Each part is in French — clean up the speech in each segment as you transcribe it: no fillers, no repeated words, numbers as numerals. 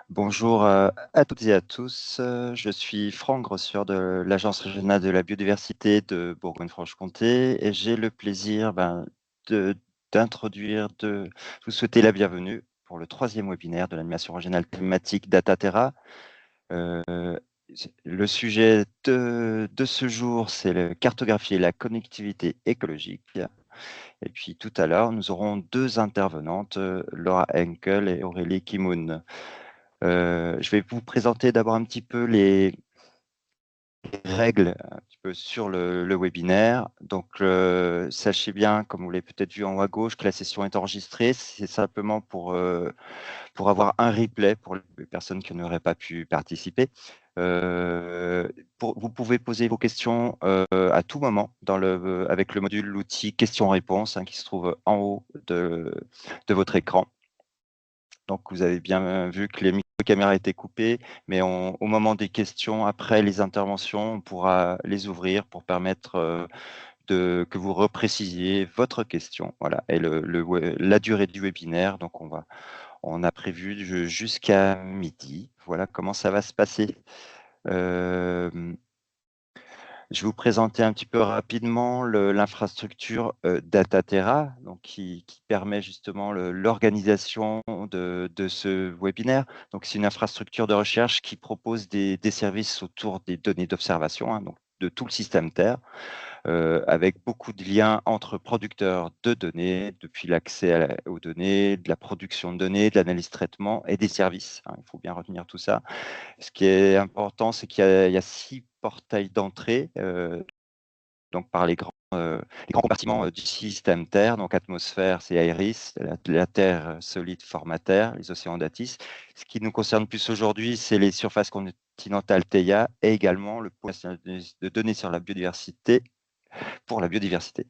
Bonjour à toutes et à tous. Je suis Franck Grossieur de l'Agence régionale de la biodiversité de Bourgogne-Franche-Comté et j'ai le plaisir de- de vous souhaiter la bienvenue pour le troisième webinaire de l'animation régionale thématique DataTerra. Euh, le sujet de ce jour, c'est le cartographier la connectivité écologique. Et puis tout à l'heure, nous aurons deux intervenantes, Laura Henkel et Aurélie Kimoun. Je vais vous présenter d'abord un petit peu les règles un petit peu sur le webinaire. Donc, sachez bien, comme vous l'avez peut-être vu en haut à gauche, que la session est enregistrée. C'est simplement pour avoir un replay pour les personnes qui n'auraient pas pu participer. Vous pouvez poser vos questions à tout moment avec le module, l'outil questions-réponses qui se trouve en haut de votre écran. Donc, vous avez bien vu que les micro-caméras étaient coupées, mais au moment des questions, après les interventions, on pourra les ouvrir pour permettre que vous reprécisiez votre question. Voilà. Et la durée du webinaire, donc on a prévu jusqu'à midi. Voilà comment ça va se passer. Euh, je vais vous présenter un petit peu rapidement l'infrastructure DataTerra, donc qui permet justement l'organisation de ce webinaire. Donc, c'est une infrastructure de recherche qui propose des services autour des données d'observation, donc de tout le système Terre, avec beaucoup de liens entre producteurs de données, depuis l'accès aux données, de la production de données, de l'analyse traitement et des services. Il faut bien retenir tout ça. Ce qui est important, c'est qu'il y a 6 portails d'entrée, donc par les grands compartiments du système Terre, donc atmosphère, c'est Aeris, la Terre solide, format Terre, les océans Datis. Ce qui nous concerne plus aujourd'hui, c'est les surfaces continentales Theia et également le pôle national de données sur la biodiversité, pour la biodiversité.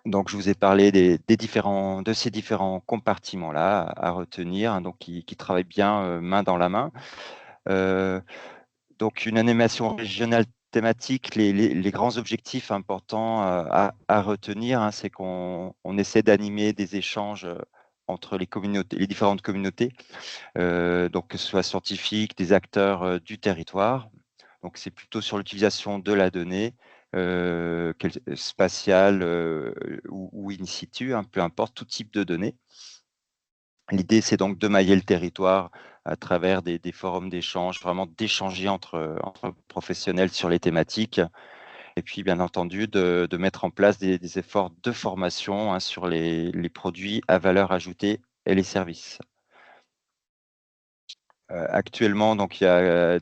Donc, je vous ai parlé de ces différents compartiments-là à retenir, donc qui travaillent bien main dans la main. Euh, Donc, une animation régionale thématique, les grands objectifs importants à retenir, c'est qu'on essaie d'animer des échanges entre les communautés, les différentes communautés, donc que ce soit scientifiques, des acteurs du territoire. Donc, c'est plutôt sur l'utilisation de la donnée, spatiale ou in situ, peu importe, tout type de données. L'idée, c'est donc de mailler le territoire à travers des forums d'échange, vraiment d'échanger entre professionnels sur les thématiques, et puis bien entendu de mettre en place des efforts de formation sur les produits à valeur ajoutée et les services. Actuellement, donc, il y a,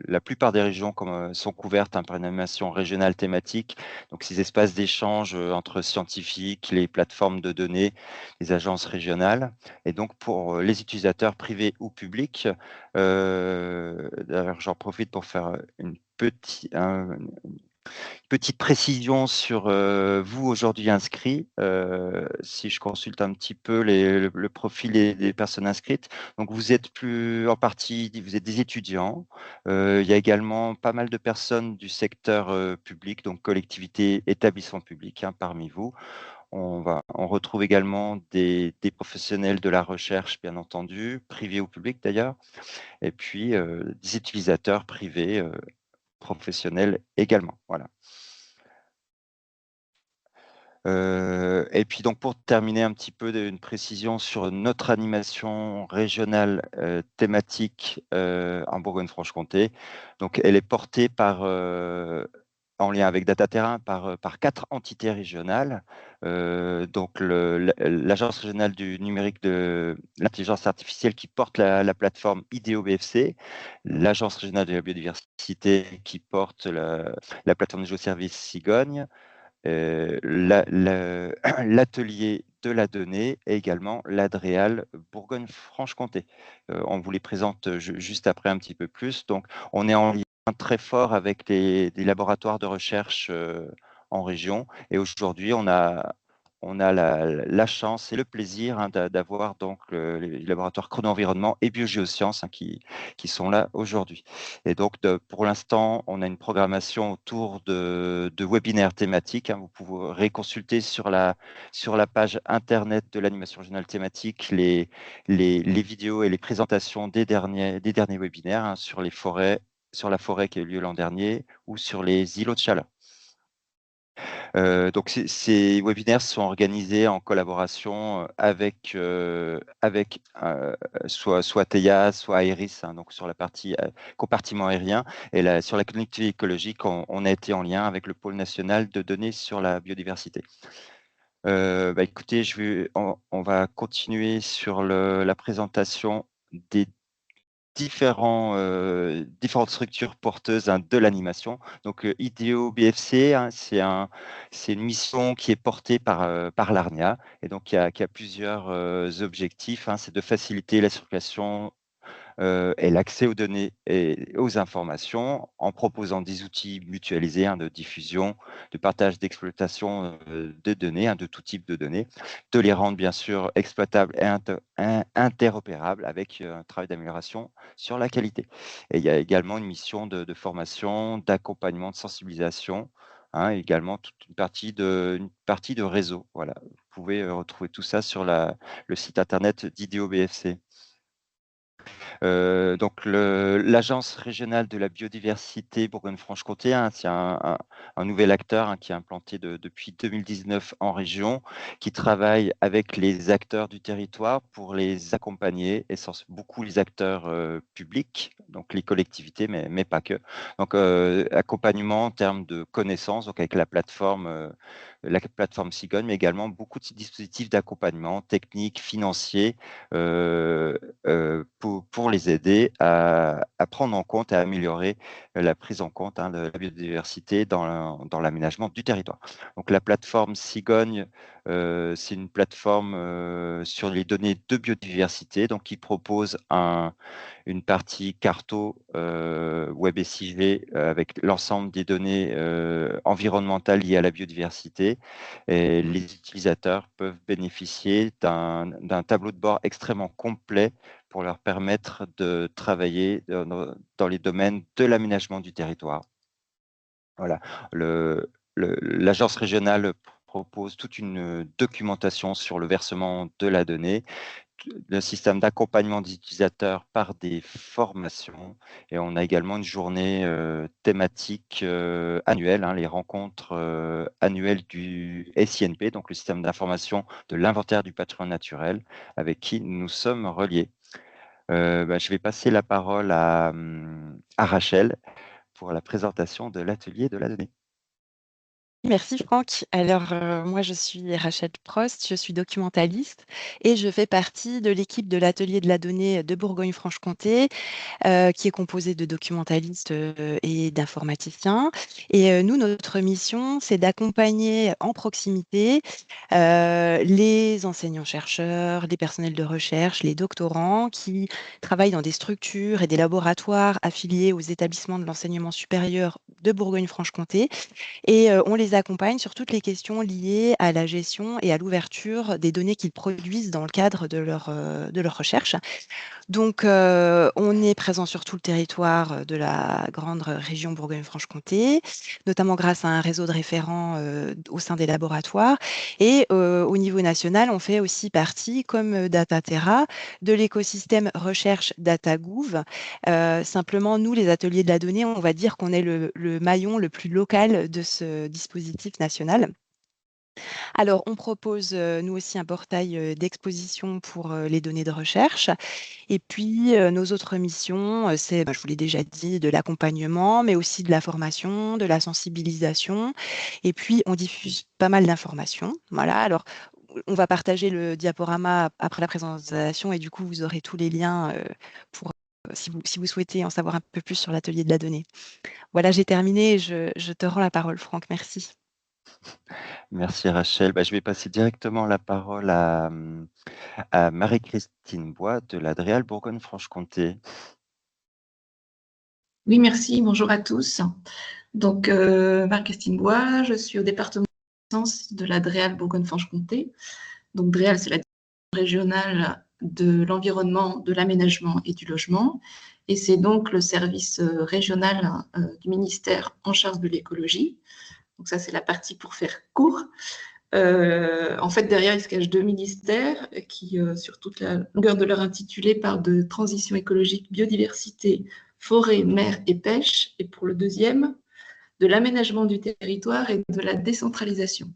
la plupart des régions sont couvertes par une animation régionale thématique. Donc, ces espaces d'échange entre scientifiques, les plateformes de données, les agences régionales. Et donc, pour les utilisateurs privés ou publics, d'ailleurs, j'en profite pour faire petite précision sur vous aujourd'hui inscrits. Si je consulte un petit peu le profil des personnes inscrites, donc vous êtes plus en partie, vous êtes des étudiants. Il y a également pas mal de personnes du secteur public, donc collectivités, établissements publics parmi vous. On retrouve également des professionnels de la recherche, bien entendu, privés ou publics d'ailleurs, et puis des utilisateurs privés, professionnels également. Voilà. Et puis donc pour terminer un petit peu une précision sur notre animation régionale thématique en Bourgogne-Franche-Comté. Donc elle est portée en lien avec DataTerra par 4 entités régionales. Donc l'Agence régionale du numérique de l'intelligence artificielle qui porte la plateforme IDEO-BFC, l'Agence régionale de la biodiversité qui porte la plateforme de géoservices Cigogne, l'atelier de la donnée et également l'Adréal Bourgogne-Franche-Comté. On vous les présente juste après un petit peu plus. Donc, on est en lien très fort avec des laboratoires de recherche en région. Et aujourd'hui, on a la chance et le plaisir d'avoir donc les laboratoires chrono-environnement et biogéosciences qui sont là aujourd'hui. Et donc, pour l'instant, on a une programmation autour de webinaires thématiques. Vous pourrez consulter sur la page internet de l'animation régionale thématique les vidéos et les présentations des derniers webinaires sur les forêts, sur la forêt qui a eu lieu l'an dernier ou sur les îlots de chaleur. Donc ces webinaires sont organisés en collaboration avec soit TEIA, soit Aeris, donc sur la partie compartiment aérien. Et sur la connectivité écologique, on a été en lien avec le pôle national de données sur la biodiversité. Écoutez, on va continuer sur la présentation des différentes structures porteuses de l'animation. Donc, IDEO BFC, c'est une mission qui est portée par l'ARNIA et donc qui a plusieurs objectifs. C'est de faciliter la circulation et l'accès aux données et aux informations en proposant des outils mutualisés de diffusion, de partage d'exploitation de données, de tout type de données, de les rendre bien sûr exploitables et interopérables avec un travail d'amélioration sur la qualité. Et il y a également une mission de formation, d'accompagnement, de sensibilisation, également toute une partie de réseau. Voilà. Vous pouvez retrouver tout ça sur le site internet d'IDEO BFC. Donc, l'Agence régionale de la biodiversité Bourgogne-Franche-Comté, c'est un nouvel acteur qui est implanté depuis 2019 en région, qui travaille avec les acteurs du territoire pour les accompagner, et beaucoup les acteurs publics, donc les collectivités, mais pas que. Donc, accompagnement en termes de connaissances, donc avec la plateforme Cigogne, mais également beaucoup de dispositifs d'accompagnement techniques, financiers, pour les aider à prendre en compte et à améliorer la prise en compte de la biodiversité dans l'aménagement du territoire. Donc, la plateforme Cigogne, c'est une plateforme sur les données de biodiversité, donc qui propose une partie carto web SIG avec l'ensemble des données environnementales liées à la biodiversité. Et les utilisateurs peuvent bénéficier d'un tableau de bord extrêmement complet pour leur permettre de travailler dans les domaines de l'aménagement du territoire. Voilà. L'agence régionale propose toute une documentation sur le versement de la donnée, le système d'accompagnement des utilisateurs par des formations, et on a également une journée thématique annuelle, les rencontres annuelles du SINP, donc le système d'information de l'inventaire du patrimoine naturel, avec qui nous sommes reliés. Je vais passer la parole à Rachel pour la présentation de l'atelier de la donnée. Merci Franck. Alors, moi, je suis Rachel Prost, je suis documentaliste et je fais partie de l'équipe de l'Atelier de la donnée de Bourgogne-Franche-Comté, qui est composée de documentalistes et d'informaticiens. Et nous, notre mission, c'est d'accompagner en proximité les enseignants-chercheurs, les personnels de recherche, les doctorants qui travaillent dans des structures et des laboratoires affiliés aux établissements de l'enseignement supérieur de Bourgogne-Franche-Comté, et on les accompagne sur toutes les questions liées à la gestion et à l'ouverture des données qu'ils produisent dans le cadre de leur recherche. Donc, on est présent sur tout le territoire de la grande région Bourgogne-Franche-Comté, notamment grâce à un réseau de référents au sein des laboratoires. Et au niveau national, on fait aussi partie, comme Dataterra, de l'écosystème recherche DataGouv. Simplement, nous, les ateliers de la donnée, on va dire qu'on est le maillon le plus local de ce dispositif national. Alors, on propose, nous aussi, un portail d'exposition pour les données de recherche. Et puis, nos autres missions, c'est, je vous l'ai déjà dit, de l'accompagnement, mais aussi de la formation, de la sensibilisation. Et puis, on diffuse pas mal d'informations. Voilà. Alors, on va partager le diaporama après la présentation et du coup, vous aurez tous les liens pour, si vous souhaitez en savoir un peu plus sur l'atelier de la donnée. Voilà, j'ai terminé. Je te rends la parole, Franck. Merci. Merci Rachel. Je vais passer directement la parole à Marie-Christine Bois de la DREAL Bourgogne-Franche-Comté. Oui, merci. Bonjour à tous. Donc, Marie-Christine Bois, je suis au département de la DREAL Bourgogne-Franche-Comté. Donc DREAL, c'est la direction régionale de l'environnement, de l'aménagement et du logement. Et c'est donc le service régional du ministère en charge de l'écologie. Donc ça, c'est la partie pour faire court. En fait, derrière, il se cache deux ministères qui, sur toute la longueur de leur intitulé, parlent de transition écologique, biodiversité, forêt, mer et pêche. Et pour le deuxième, de l'aménagement du territoire et de la décentralisation.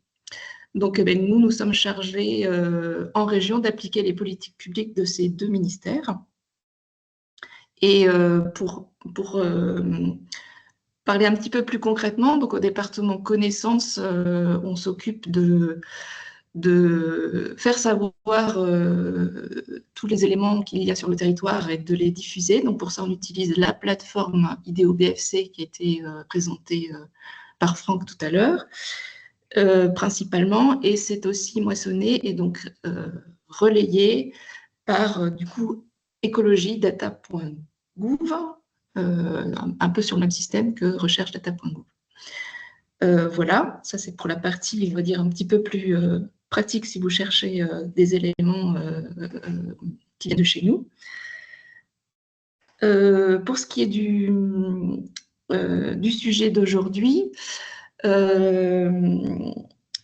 Donc, nous sommes chargés en région d'appliquer les politiques publiques de ces deux ministères. Et pour parler un petit peu plus concrètement, donc au département connaissance, on s'occupe de faire savoir tous les éléments qu'il y a sur le territoire et de les diffuser. Donc pour ça, on utilise la plateforme IDEO BFC qui a été présentée par Franck tout à l'heure, principalement, et c'est aussi moissonné et donc relayé par du coup écologie-data.gouv, un peu sur le même système que recherche-data.gouv. Voilà, ça c'est pour la partie, on va dire, un petit peu plus pratique si vous cherchez des éléments qui viennent de chez nous. Pour ce qui est du sujet d'aujourd'hui,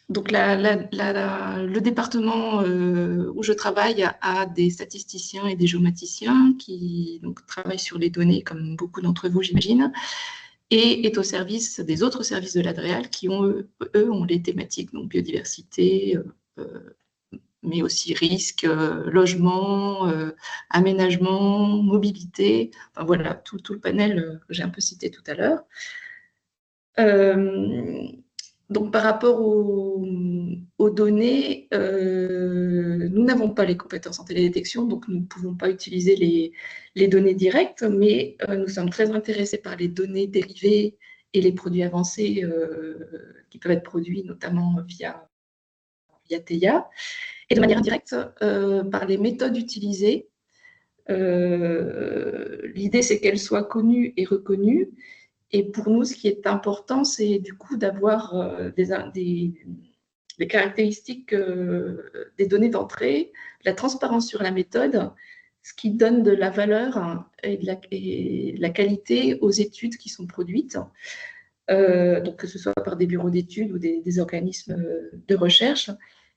donc le département où je travaille a des statisticiens et des géomaticiens qui donc, travaillent sur les données, comme beaucoup d'entre vous, j'imagine, et est au service des autres services de l'ADREAL qui, eux, ont les thématiques, donc biodiversité, mais aussi risque, logement, aménagement, mobilité, enfin voilà, tout le panel que j'ai un peu cité tout à l'heure. Donc, par rapport aux données, nous n'avons pas les compétences en télédétection, donc nous ne pouvons pas utiliser les données directes, mais nous sommes très intéressés par les données dérivées et les produits avancés qui peuvent être produits notamment via TEIA, et de manière indirecte par les méthodes utilisées. L'idée, c'est qu'elles soient connues et reconnues. Et pour nous, ce qui est important, c'est du coup d'avoir des caractéristiques des données d'entrée, la transparence sur la méthode, ce qui donne de la valeur et de la qualité aux études qui sont produites, donc que ce soit par des bureaux d'études ou des organismes de recherche.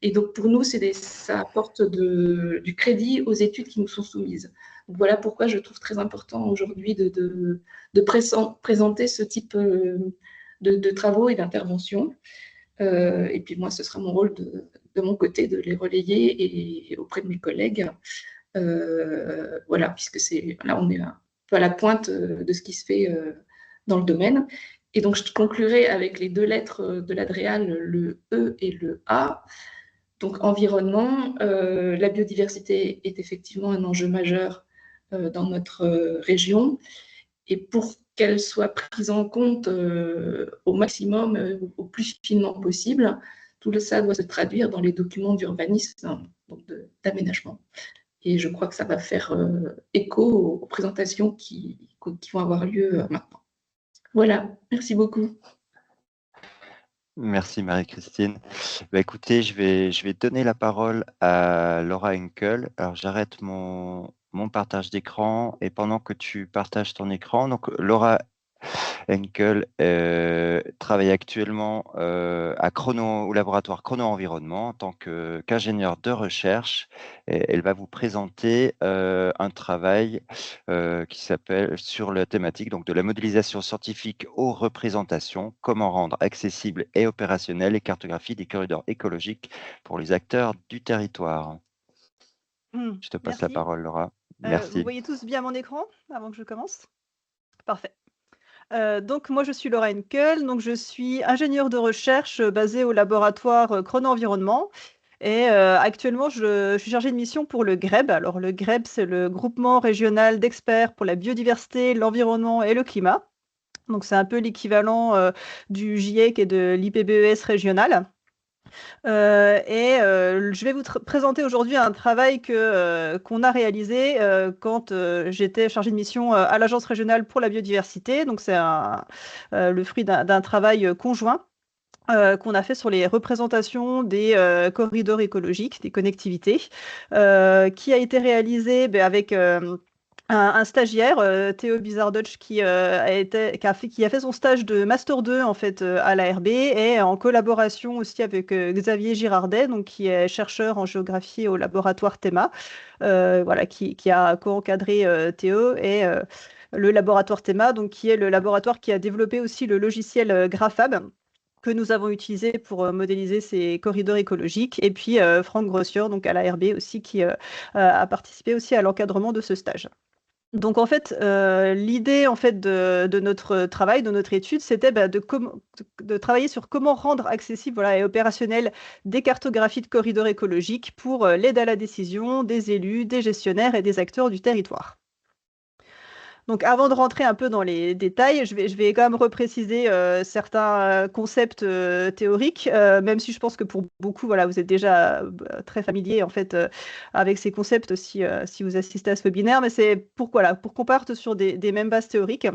Et donc pour nous, ça apporte du crédit aux études qui nous sont soumises. Donc voilà pourquoi je trouve très important aujourd'hui de présenter ce type de travaux et d'interventions. Et puis moi, ce sera mon rôle de mon côté de les relayer et auprès de mes collègues. Voilà, puisque là, on est un peu à la pointe de ce qui se fait dans le domaine. Et donc, je conclurai avec les deux lettres de l'ADREAL, le E et le A. Donc, environnement, la biodiversité est effectivement un enjeu majeur dans notre région. Et pour qu'elle soit prise en compte au maximum, au plus finement possible, tout ça doit se traduire dans les documents d'urbanisme, donc d'aménagement. Et je crois que ça va faire écho aux présentations qui vont avoir lieu maintenant. Voilà, merci beaucoup. Merci Marie-Christine. Bah, écoutez, je vais donner la parole à Laura Henkel. Alors j'arrête mon partage d'écran et pendant que tu partages ton écran, donc Laura Henkel travaille actuellement au laboratoire Chrono Environnement en tant qu'ingénieure de recherche. Et elle va vous présenter un travail qui s'appelle sur la thématique donc, de la modélisation scientifique aux représentations, comment rendre accessible et opérationnelle les cartographies des corridors écologiques pour les acteurs du territoire. Je te passe la parole, Laura. Merci. Vous voyez tous bien mon écran avant que je commence? Parfait. Donc moi, je suis Laura Henkel, donc je suis ingénieure de recherche basée au laboratoire Chrono Environnement. Et actuellement, je suis chargée de mission pour le GREB. Alors le GREB, c'est le groupement régional d'experts pour la biodiversité, l'environnement et le climat. Donc c'est un peu l'équivalent du GIEC et de l'IPBES régional. Je vais vous présenter aujourd'hui un travail qu'on a réalisé quand j'étais chargée de mission à l'Agence régionale pour la biodiversité. Donc c'est le fruit d'un travail conjoint qu'on a fait sur les représentations des corridors écologiques, des connectivités, qui a été réalisé avec un stagiaire, Théo Bizardotch, qui a fait son stage de Master 2 en fait, à l'ARB, et en collaboration aussi avec Xavier Girardet, donc, qui est chercheur en géographie au laboratoire TEMA, voilà, qui a co-encadré Théo, et le laboratoire TEMA, donc, qui est le laboratoire qui a développé aussi le logiciel Graphab, que nous avons utilisé pour modéliser ces corridors écologiques, et puis Franck Grossier, donc à l'ARB aussi, qui a participé aussi à l'encadrement de ce stage. Donc en fait, l'idée en fait de notre travail, de notre étude, c'était de travailler sur comment rendre accessible, voilà, et opérationnel des cartographies de corridors écologiques pour l'aide à la décision des élus, des gestionnaires et des acteurs du territoire. Donc avant de rentrer un peu dans les détails, je vais quand même repréciser certains concepts théoriques, même si je pense que pour beaucoup, voilà, vous êtes déjà très familier en fait avec ces concepts aussi si vous assistez à ce webinaire, mais c'est pour qu'on parte sur des mêmes bases théoriques.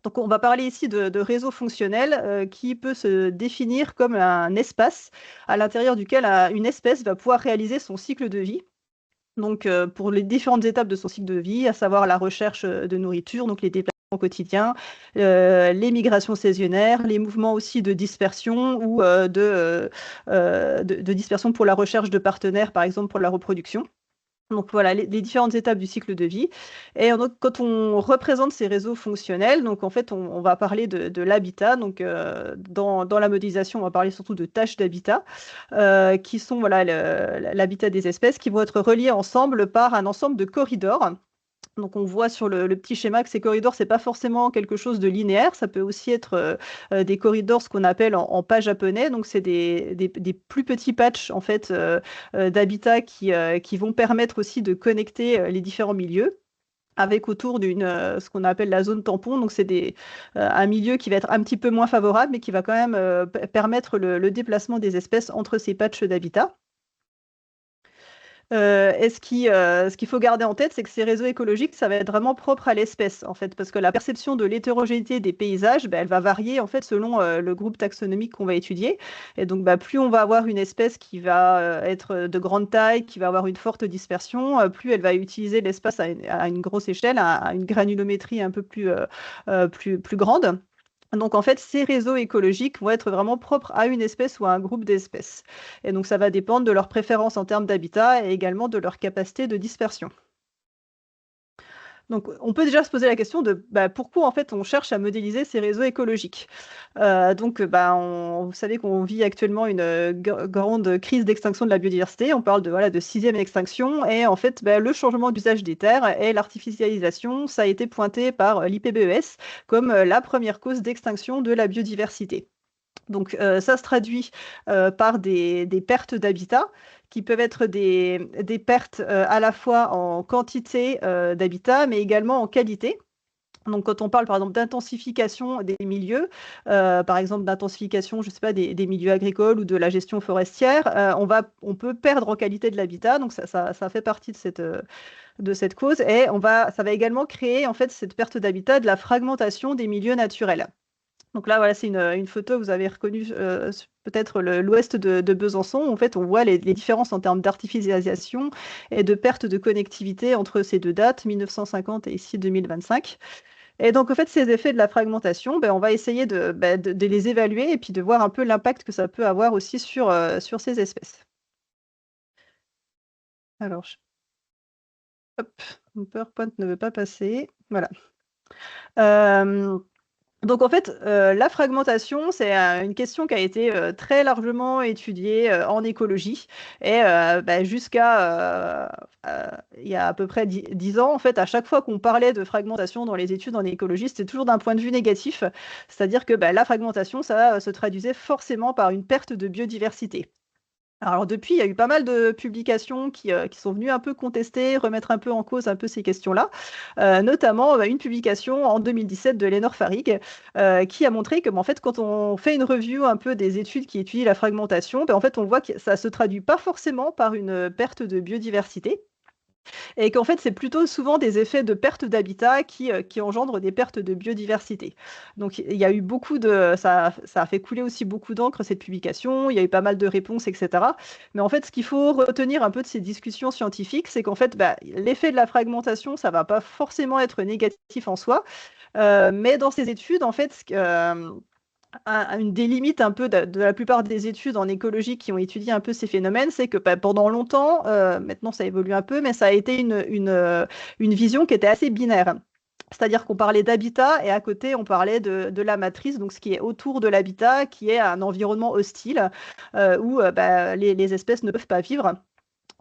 Donc on va parler ici de réseau fonctionnel qui peut se définir comme un espace à l'intérieur duquel une espèce va pouvoir réaliser son cycle de vie. Donc, pour les différentes étapes de son cycle de vie, à savoir la recherche de nourriture, donc les déplacements quotidiens, les migrations saisonnières, les mouvements aussi de dispersion ou de dispersion pour la recherche de partenaires, par exemple pour la reproduction. Donc voilà, les différentes étapes du cycle de vie. Et donc, quand on représente ces réseaux fonctionnels, donc en fait, on va parler de l'habitat. Donc dans la modélisation, on va parler surtout de tâches d'habitat, qui sont voilà, l'habitat des espèces, qui vont être reliés ensemble par un ensemble de corridors. Donc on voit sur le petit schéma que ces corridors, c'est pas forcément quelque chose de linéaire, ça peut aussi être des corridors, ce qu'on appelle en pas japonais, donc c'est des plus petits patchs en fait d'habitat qui vont permettre aussi de connecter les différents milieux avec autour ce qu'on appelle la zone tampon. Donc c'est un milieu qui va être un petit peu moins favorable, mais qui va quand même permettre le déplacement des espèces entre ces patchs d'habitat. Et ce qu'il faut garder en tête, c'est que ces réseaux écologiques, ça va être vraiment propre à l'espèce, en fait, parce que la perception de l'hétérogénéité des paysages, elle va varier en fait selon le groupe taxonomique qu'on va étudier. Et donc, plus on va avoir une espèce qui va être de grande taille, qui va avoir une forte dispersion, plus elle va utiliser l'espace à une grosse échelle, à une granulométrie un peu plus grande. Donc, en fait, ces réseaux écologiques vont être vraiment propres à une espèce ou à un groupe d'espèces. Et donc, ça va dépendre de leurs préférences en termes d'habitat et également de leur capacité de dispersion. Donc, on peut déjà se poser la question de pourquoi en fait on cherche à modéliser ces réseaux écologiques. Vous savez qu'on vit actuellement une grande crise d'extinction de la biodiversité. On parle de 6e extinction, et en fait le changement d'usage des terres et l'artificialisation, ça a été pointé par l'IPBES comme la première cause d'extinction de la biodiversité. Donc ça se traduit par des pertes d'habitat qui peuvent être des pertes à la fois en quantité d'habitat, mais également en qualité. Donc quand on parle par exemple d'intensification des milieux, par exemple d'intensification, je sais pas, des milieux agricoles ou de la gestion forestière, on peut perdre en qualité de l'habitat. Donc ça fait partie de cette cause, et ça va également créer en fait cette perte d'habitat de la fragmentation des milieux naturels. Donc là, voilà, c'est une photo, vous avez reconnu peut-être l'ouest de Besançon. En fait, on voit les différences en termes d'artificialisation et de perte de connectivité entre ces deux dates, 1950 et ici 2025. Et donc, en fait, ces effets de la fragmentation, on va essayer de les évaluer et puis de voir un peu l'impact que ça peut avoir aussi sur ces espèces. Alors, hop, mon PowerPoint ne veut pas passer. Voilà. Donc en fait, la fragmentation, c'est une question qui a été très largement étudiée en écologie, et jusqu'à il y a à peu près 10 ans, en fait, à chaque fois qu'on parlait de fragmentation dans les études en écologie, c'était toujours d'un point de vue négatif, c'est-à-dire que la fragmentation, ça se traduisait forcément par une perte de biodiversité. Alors depuis, il y a eu pas mal de publications qui sont venues un peu contester, remettre un peu en cause un peu ces questions-là, notamment une publication en 2017 de Lénore Farig qui a montré que en fait, quand on fait une review un peu des études qui étudient la fragmentation, en fait, on voit que ça se traduit pas forcément par une perte de biodiversité. et qu'en fait, c'est plutôt souvent des effets de perte d'habitat qui engendrent des pertes de biodiversité. Donc, il y a eu ça a fait couler aussi beaucoup d'encre, cette publication, il y a eu pas mal de réponses, etc. Mais en fait, ce qu'il faut retenir un peu de ces discussions scientifiques, c'est qu'en fait, l'effet de la fragmentation, ça va pas forcément être négatif en soi, mais dans ces études, en fait, une des limites un peu de la plupart des études en écologie qui ont étudié un peu ces phénomènes, c'est que pendant longtemps, maintenant ça évolue un peu, mais ça a été une vision qui était assez binaire. C'est-à-dire qu'on parlait d'habitat et à côté on parlait de la matrice, donc ce qui est autour de l'habitat, qui est un environnement hostile où les espèces ne peuvent pas vivre.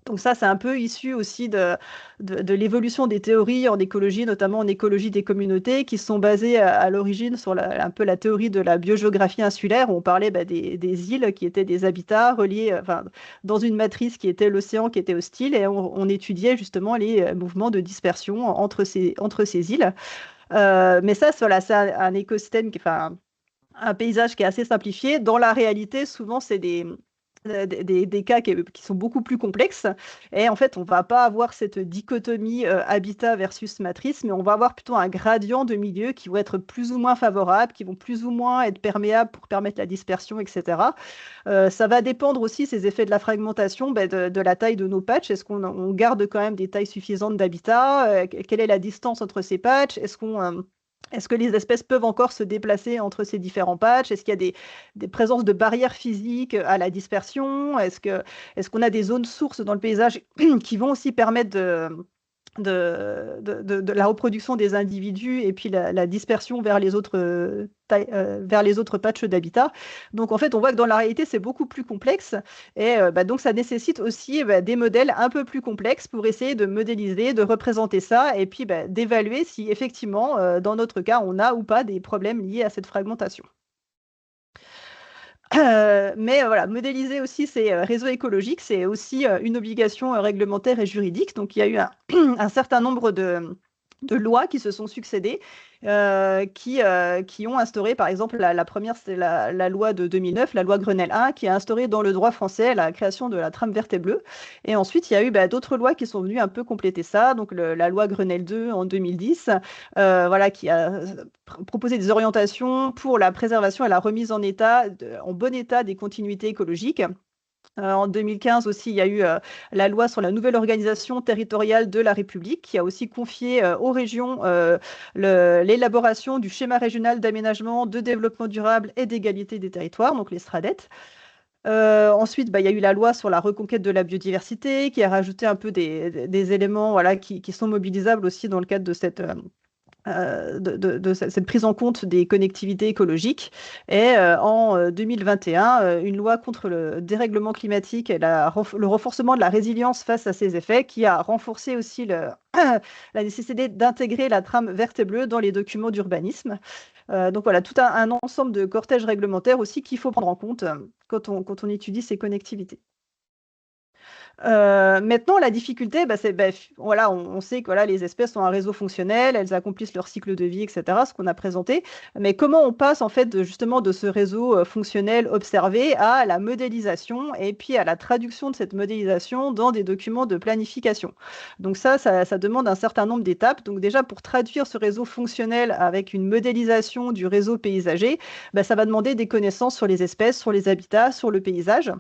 Donc ça, c'est un peu issu aussi de l'évolution des théories en écologie, notamment en écologie des communautés, qui sont basées à l'origine sur un peu la théorie de la biogéographie insulaire, où on parlait des îles qui étaient des habitats reliés dans une matrice qui était l'océan, qui était hostile, et on étudiait justement les mouvements de dispersion entre ces îles. Mais ça, voilà, c'est un écosystème, un paysage qui est assez simplifié. Dans la réalité, souvent, c'est des cas qui sont beaucoup plus complexes. Et en fait, on ne va pas avoir cette dichotomie habitat versus matrice, mais on va avoir plutôt un gradient de milieux qui vont être plus ou moins favorables, qui vont plus ou moins être perméables pour permettre la dispersion, etc. Ça va dépendre aussi, ces effets de la fragmentation, de la taille de nos patchs. Est-ce qu'on garde quand même des tailles suffisantes d'habitat? Quelle est la distance entre ces patchs? Est-ce que les espèces peuvent encore se déplacer entre ces différents patchs? Est-ce qu'il y a des présences de barrières physiques à la dispersion? Est-ce qu'on a des zones sources dans le paysage qui vont aussi permettre de la reproduction des individus et puis la dispersion vers les autres patchs d'habitat? Donc en fait, on voit que dans la réalité, c'est beaucoup plus complexe et donc ça nécessite aussi des modèles un peu plus complexes pour essayer de modéliser, de représenter ça et puis d'évaluer si effectivement, dans notre cas, on a ou pas des problèmes liés à cette fragmentation. Mais voilà, modéliser aussi ces réseaux écologiques, c'est aussi une obligation réglementaire et juridique. Donc, il y a eu un certain nombre de lois qui se sont succédées, qui ont instauré, par exemple, la première, c'est la loi de 2009, la loi Grenelle 1, qui a instauré dans le droit français la création de la trame verte et bleue. Et ensuite, il y a eu d'autres lois qui sont venues un peu compléter ça. Donc, la loi Grenelle 2 en 2010, voilà, qui a proposé des orientations pour la préservation et la remise en bon état des continuités écologiques. En 2015 aussi, il y a eu la loi sur la nouvelle organisation territoriale de la République qui a aussi confié aux régions l'élaboration du schéma régional d'aménagement, de développement durable et d'égalité des territoires, donc les SRADET. Ensuite, il y a eu la loi sur la reconquête de la biodiversité qui a rajouté un peu des éléments voilà, qui sont mobilisables aussi dans le cadre de cette prise en compte des connectivités écologiques. Et en 2021, une loi contre le dérèglement climatique et le renforcement de la résilience face à ces effets qui a renforcé aussi la nécessité d'intégrer la trame verte et bleue dans les documents d'urbanisme. Donc voilà, tout un ensemble de cortèges réglementaires aussi qu'il faut prendre en compte quand on étudie ces connectivités. Maintenant, la difficulté, voilà, on sait que voilà, les espèces ont un réseau fonctionnel, elles accomplissent leur cycle de vie, etc., ce qu'on a présenté. Mais comment on passe en fait justement de ce réseau fonctionnel observé à la modélisation et puis à la traduction de cette modélisation dans des documents de planification? Donc ça demande un certain nombre d'étapes. Donc déjà, pour traduire ce réseau fonctionnel avec une modélisation du réseau paysager, ça va demander des connaissances sur les espèces, sur les habitats, sur le paysage.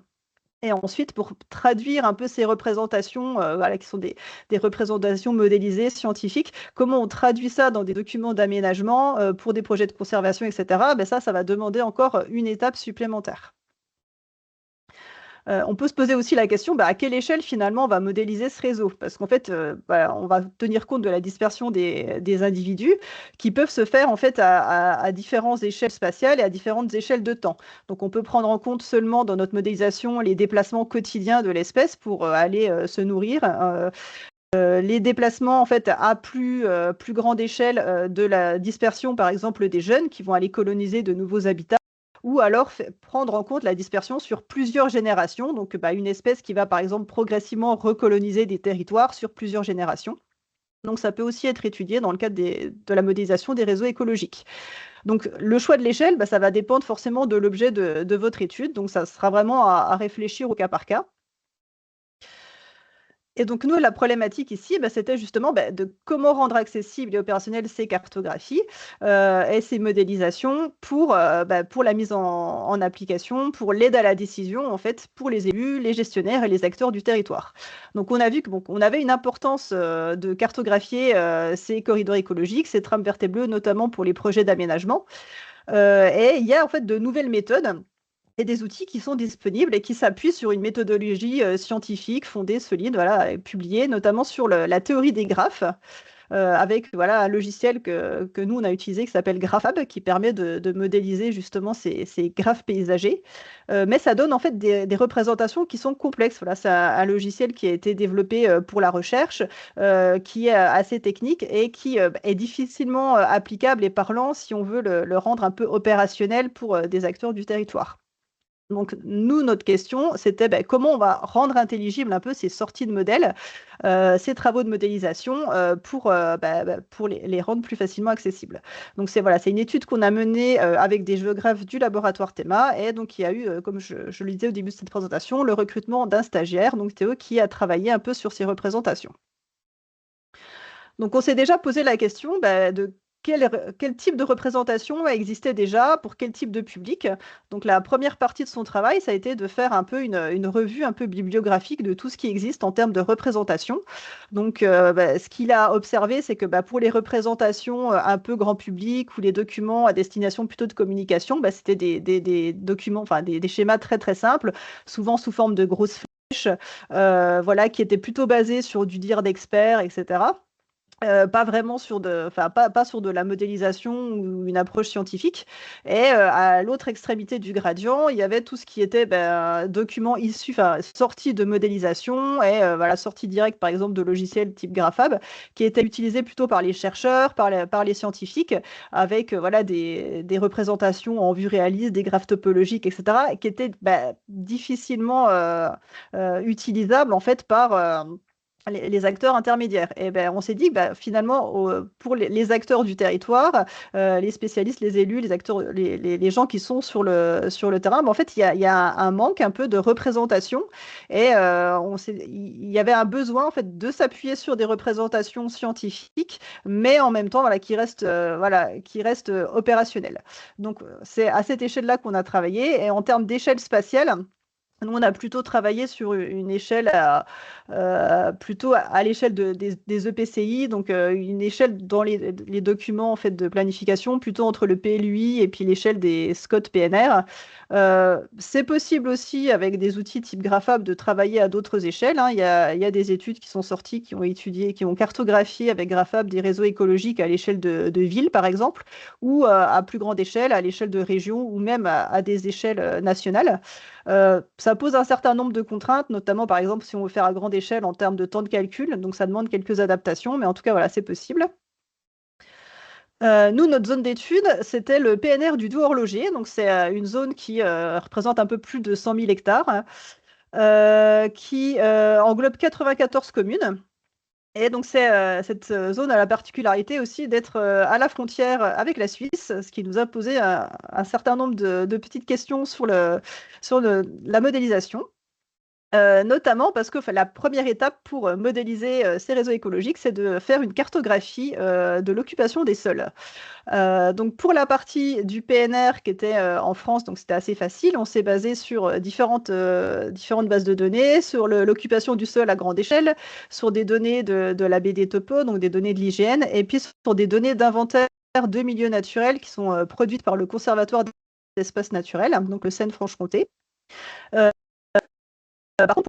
Et ensuite, pour traduire un peu ces représentations, voilà, qui sont des représentations modélisées, scientifiques, comment on traduit ça dans des documents d'aménagement pour des projets de conservation, etc. Ça va demander encore une étape supplémentaire. On peut se poser aussi la question, à quelle échelle finalement on va modéliser ce réseau? Parce qu'en fait, on va tenir compte de la dispersion des individus qui peuvent se faire en fait à différentes échelles spatiales et à différentes échelles de temps. Donc on peut prendre en compte seulement dans notre modélisation les déplacements quotidiens de l'espèce pour aller se nourrir. Les déplacements en fait à plus grande échelle de la dispersion, par exemple des jeunes qui vont aller coloniser de nouveaux habitats, ou alors prendre en compte la dispersion sur plusieurs générations, donc une espèce qui va par exemple progressivement recoloniser des territoires sur plusieurs générations. Donc ça peut aussi être étudié dans le cadre de la modélisation des réseaux écologiques. Donc le choix de l'échelle, ça va dépendre forcément de l'objet de votre étude, donc ça sera vraiment à réfléchir au cas par cas. Et donc, nous, la problématique ici, c'était justement de comment rendre accessibles et opérationnelles ces cartographies et ces modélisations pour la mise en application, pour l'aide à la décision, en fait, pour les élus, les gestionnaires et les acteurs du territoire. Donc, on a vu qu'on avait une importance de cartographier ces corridors écologiques, ces trames vertes et bleues, notamment pour les projets d'aménagement. Et il y a en fait de nouvelles méthodes et des outils qui sont disponibles et qui s'appuient sur une méthodologie scientifique fondée, solide, voilà, et publiée notamment sur la théorie des graphes, avec voilà, un logiciel que nous, on a utilisé qui s'appelle GraphAB, qui permet de modéliser justement ces graphes paysagers. Mais ça donne en fait des représentations qui sont complexes. Voilà, c'est un logiciel qui a été développé pour la recherche, qui est assez technique et qui est difficilement applicable et parlant si on veut le rendre un peu opérationnel pour des acteurs du territoire. Donc, nous, notre question, c'était comment on va rendre intelligible un peu ces sorties de modèles, ces travaux de modélisation pour les rendre plus facilement accessibles. Donc, c'est une étude qu'on a menée avec des géographes du laboratoire Théma. Et donc, il y a eu, comme je le disais au début de cette présentation, le recrutement d'un stagiaire, donc Théo, qui a travaillé un peu sur ces représentations. Donc, on s'est déjà posé la question de quel type de représentation existait déjà, pour quel type de public. Donc la première partie de son travail, ça a été de faire un peu une revue un peu bibliographique de tout ce qui existe en termes de représentation. Donc ce qu'il a observé, c'est que pour les représentations un peu grand public ou les documents à destination plutôt de communication, c'était des documents, enfin des schémas très très simples, souvent sous forme de grosses flèches, qui étaient plutôt basés sur du dire d'experts, etc. Pas vraiment sur pas sur de la modélisation ou une approche scientifique. Et à l'autre extrémité du gradient, il y avait tout ce qui était documents issus, sortis de modélisation et sortie directe, par exemple, de logiciels type GraphAB, qui étaient utilisés plutôt par les chercheurs, par les scientifiques, avec des représentations en vue réaliste, des graphes topologiques, etc., qui étaient difficilement utilisables en fait par les acteurs intermédiaires. Et on s'est dit que finalement, pour les acteurs du territoire, les spécialistes, les élus, les acteurs, les gens qui sont sur le terrain, en fait, il y a un manque un peu de représentation. Et il y avait un besoin en fait, de s'appuyer sur des représentations scientifiques, mais en même temps qui restent opérationnelles. Donc, c'est à cette échelle-là qu'on a travaillé. Et en termes d'échelle spatiale, nous, on a plutôt travaillé sur une échelle plutôt à l'échelle des EPCI, donc une échelle dans les documents en fait, de planification, plutôt entre le PLUI et puis l'échelle des SCOT PNR. C'est possible aussi, avec des outils type GraphAB, de travailler à d'autres échelles. Hein. Il y a des études qui sont sorties, qui ont étudié, qui ont cartographié avec GraphAB des réseaux écologiques à l'échelle de villes, par exemple, ou à plus grande échelle, à l'échelle de régions, ou même à des échelles nationales. Ça pose un certain nombre de contraintes, notamment par exemple si on veut faire à grande échelle en termes de temps de calcul, donc ça demande quelques adaptations, mais en tout cas c'est possible. Nous, notre zone d'étude, c'était le PNR du Doux-Horloger, donc c'est une zone qui représente un peu plus de 100 000 hectares, qui englobe 94 communes. Et donc, cette zone a la particularité aussi d'être à la frontière avec la Suisse, ce qui nous a posé un certain nombre de petites questions sur la modélisation. Notamment parce que la première étape pour modéliser ces réseaux écologiques, c'est de faire une cartographie de l'occupation des sols. Donc pour la partie du PNR qui était en France, donc c'était assez facile, on s'est basé sur différentes bases de données, sur l'occupation du sol à grande échelle, sur des données de la BD Topo, donc des données de l'IGN, et puis sur des données d'inventaire de milieux naturels qui sont produites par le Conservatoire des espaces naturels, donc le Seine-Franche-Comté. Par contre,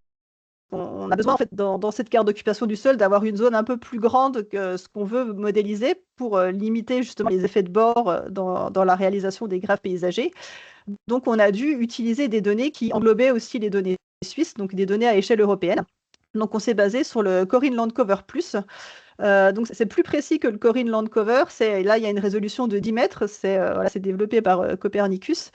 on a besoin, en fait, dans cette carte d'occupation du sol, d'avoir une zone un peu plus grande que ce qu'on veut modéliser pour limiter justement les effets de bord dans la réalisation des graphes paysagers. Donc, on a dû utiliser des données qui englobaient aussi les données suisses, donc des données à échelle européenne. Donc, on s'est basé sur le Corine Landcover Plus. Donc, c'est plus précis que le Corine Landcover. Là, il y a une résolution de 10 mètres. C'est développé par Copernicus.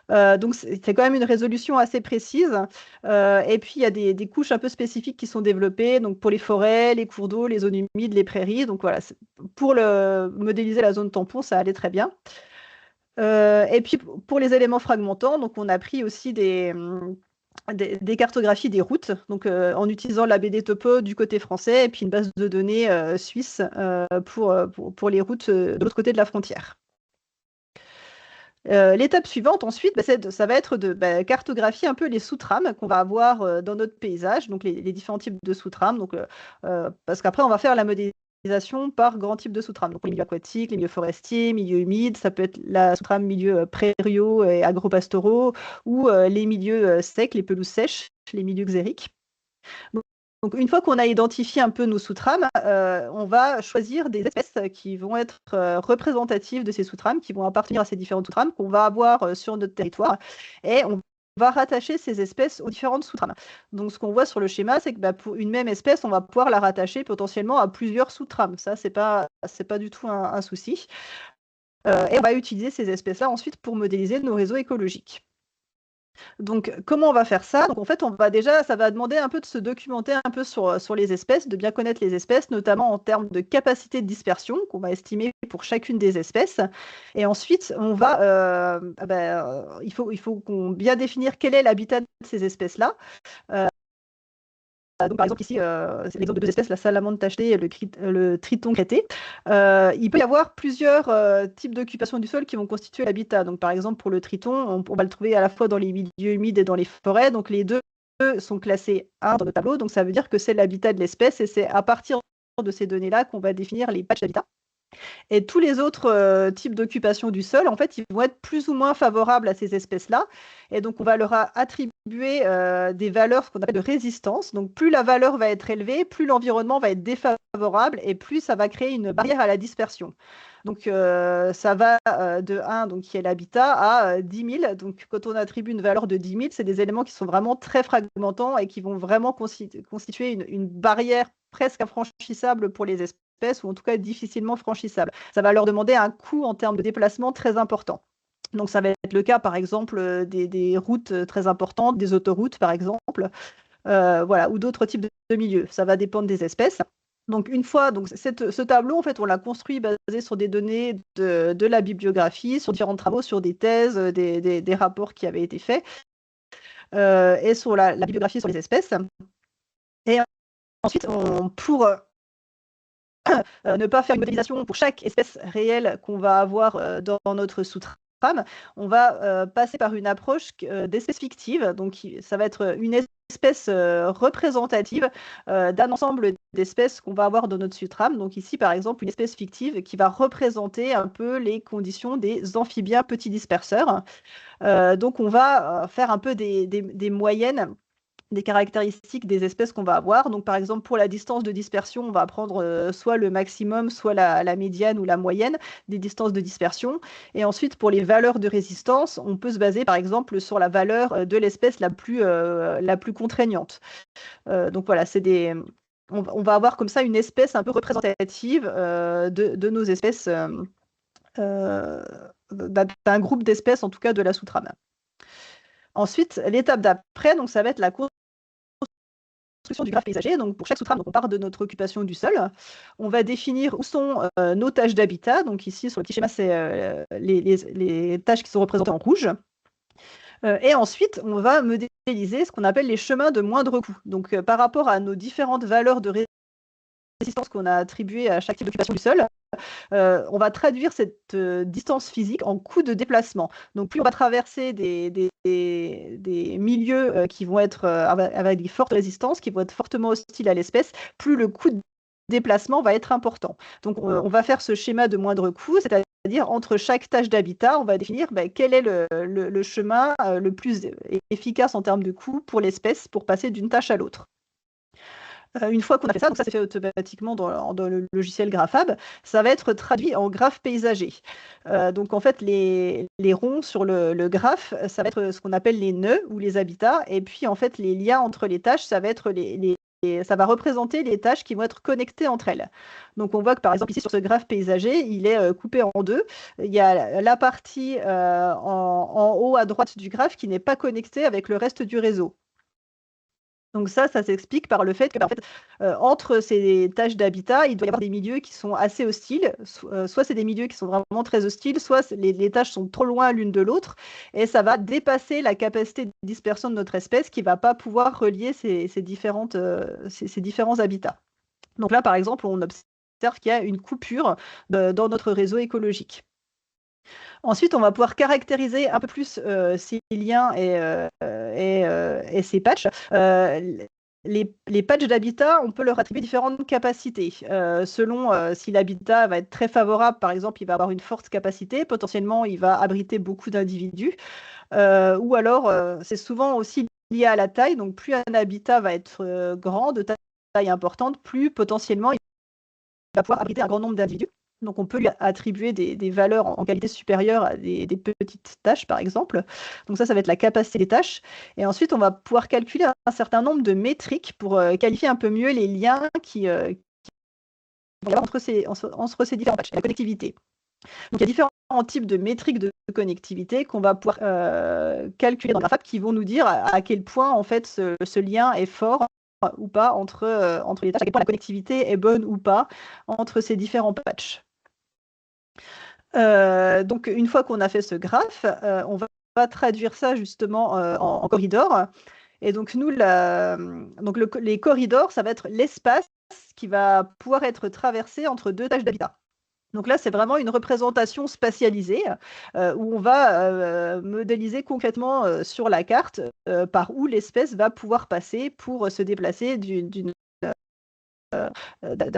Donc, c'est quand même une résolution assez précise. Et puis, il y a des couches un peu spécifiques qui sont développées donc pour les forêts, les cours d'eau, les zones humides, les prairies. Donc, voilà, pour modéliser la zone tampon, ça allait très bien. Et puis, pour les éléments fragmentants, donc on a pris aussi des cartographies des routes, donc en utilisant la BD Topo du côté français et puis une base de données suisse pour les routes de l'autre côté de la frontière. L'étape suivante ensuite, ça va être de cartographier un peu les sous-trames qu'on va avoir dans notre paysage, donc les différents types de sous-trames. Donc, parce qu'après, on va faire la modélisation par grand type de sous-trames. Donc les milieux aquatiques, les milieux forestiers, milieux humides, ça peut être la sous-trame milieux prairiaux et agropastoraux, ou les milieux secs, les pelouses sèches, les milieux xériques. Donc, une fois qu'on a identifié un peu nos sous-trames, on va choisir des espèces qui vont être représentatives de ces sous-trames, qui vont appartenir à ces différentes sous-trames qu'on va avoir sur notre territoire. Et on va rattacher ces espèces aux différentes sous-trames. Donc, ce qu'on voit sur le schéma, c'est que pour une même espèce, on va pouvoir la rattacher potentiellement à plusieurs sous-trames. Ça, c'est pas du tout un souci. Et on va utiliser ces espèces-là ensuite pour modéliser nos réseaux écologiques. Donc, comment on va faire ça? Donc, en fait, ça va demander un peu de se documenter un peu sur les espèces, de bien connaître les espèces, notamment en termes de capacité de dispersion qu'on va estimer pour chacune des espèces. Et ensuite, il faut qu'on bien définir quel est l'habitat de ces espèces-là. Donc, par exemple, ici, c'est l'exemple de deux espèces, la salamandre tachetée et le triton crêté. Il peut y avoir plusieurs types d'occupation du sol qui vont constituer l'habitat. Donc, par exemple, pour le triton, on va le trouver à la fois dans les milieux humides et dans les forêts. Donc, les deux sont classés 1 dans le tableau. Donc, ça veut dire que c'est l'habitat de l'espèce et c'est à partir de ces données-là qu'on va définir les patchs d'habitat. Et tous les autres types d'occupation du sol, en fait, ils vont être plus ou moins favorables à ces espèces-là. Et donc, on va leur attribuer des valeurs, ce qu'on appelle de résistance. Donc, plus la valeur va être élevée, plus l'environnement va être défavorable et plus ça va créer une barrière à la dispersion. Donc, ça va de 1, donc, qui est l'habitat, à 10 000. Donc, quand on attribue une valeur de 10 000, c'est des éléments qui sont vraiment très fragmentants et qui vont vraiment constituer une barrière presque infranchissable pour les espèces, ou en tout cas difficilement franchissable. Ça va leur demander un coût en termes de déplacement très important. Donc ça va être le cas, par exemple, des routes très importantes, des autoroutes, par exemple, ou d'autres types de milieux. Ça va dépendre des espèces. Donc une fois, ce tableau, en fait, on l'a construit basé sur des données de la bibliographie, sur différents travaux, sur des thèses, des rapports qui avaient été faits, et sur la bibliographie sur les espèces. Et ensuite, pour ne pas faire une modélisation pour chaque espèce réelle qu'on va avoir dans notre sous-trame, on va passer par une approche d'espèces fictives. Donc, ça va être une espèce représentative d'un ensemble d'espèces qu'on va avoir dans notre sous-trame. Donc ici, par exemple, une espèce fictive qui va représenter un peu les conditions des amphibiens petits disperseurs. Donc, on va faire un peu des moyennes, des caractéristiques des espèces qu'on va avoir. Donc, par exemple, pour la distance de dispersion, on va prendre soit le maximum, soit la médiane ou la moyenne des distances de dispersion. Et ensuite, pour les valeurs de résistance, on peut se baser, par exemple, sur la valeur de l'espèce la plus contraignante. Donc, voilà, on va avoir comme ça une espèce un peu représentative de nos espèces, d'un groupe d'espèces, en tout cas de la sous-trame. Ensuite, l'étape d'après, donc ça va être la construction du graphe paysager. Donc, pour chaque sous-trame, on part de notre occupation du sol. On va définir où sont nos tâches d'habitat. Donc, ici, sur le petit schéma, c'est les tâches qui sont représentées en rouge. Et ensuite, on va modéliser ce qu'on appelle les chemins de moindre coût. Donc, par rapport à nos différentes valeurs de résistance qu'on a attribuées à chaque type d'occupation du sol, on va traduire cette distance physique en coût de déplacement. Donc, plus on va traverser des milieux qui vont être avec des fortes résistances, qui vont être fortement hostiles à l'espèce, plus le coût de déplacement va être important. Donc, on va faire ce schéma de moindre coût, c'est-à-dire entre chaque tâche d'habitat, on va définir quel est le chemin le plus efficace en termes de coût pour l'espèce pour passer d'une tâche à l'autre. Une fois qu'on a fait ça, donc ça c'est fait automatiquement dans le logiciel Graphab, ça va être traduit en graphe paysager. Donc en fait, les ronds sur le graphe, ça va être ce qu'on appelle les nœuds ou les habitats. Et puis en fait, les liens entre les tâches, ça va être ça va représenter les tâches qui vont être connectées entre elles. Donc on voit que par exemple ici sur ce graphe paysager, il est coupé en deux. Il y a la partie en haut à droite du graphe qui n'est pas connectée avec le reste du réseau. Donc ça s'explique par le fait que, en fait, entre ces tâches d'habitat, il doit y avoir des milieux qui sont assez hostiles. Soit c'est des milieux qui sont vraiment très hostiles, soit les tâches sont trop loin l'une de l'autre, et ça va dépasser la capacité de dispersion de notre espèce qui ne va pas pouvoir relier ces différents habitats. Donc là, par exemple, on observe qu'il y a une coupure dans notre réseau écologique. Ensuite, on va pouvoir caractériser un peu plus ces liens et ces patchs. Les patchs d'habitat, on peut leur attribuer différentes capacités. Selon si l'habitat va être très favorable, par exemple, il va avoir une forte capacité, potentiellement il va abriter beaucoup d'individus. Ou alors, c'est souvent aussi lié à la taille, donc plus un habitat va être grand, de taille importante, plus potentiellement il va pouvoir abriter un grand nombre d'individus. Donc, on peut lui attribuer des valeurs en qualité supérieure à des petites tâches, par exemple. Donc ça va être la capacité des tâches. Et ensuite, on va pouvoir calculer un certain nombre de métriques pour qualifier un peu mieux les liens qui vont y avoir entre ces différents tâches, la connectivité. Donc, il y a différents types de métriques de connectivité qu'on va pouvoir calculer dans le GraphApp qui vont nous dire à quel point, en fait, ce lien est fort ou pas entre les tâches, à quel point la connectivité est bonne ou pas entre ces différents patchs. Donc, une fois qu'on a fait ce graphe, on va traduire ça justement en corridors. Et donc, nous, les corridors, ça va être l'espace qui va pouvoir être traversé entre deux tâches d'habitat. Donc là, c'est vraiment une représentation spatialisée où on va modéliser concrètement sur la carte par où l'espèce va pouvoir passer pour se déplacer d'un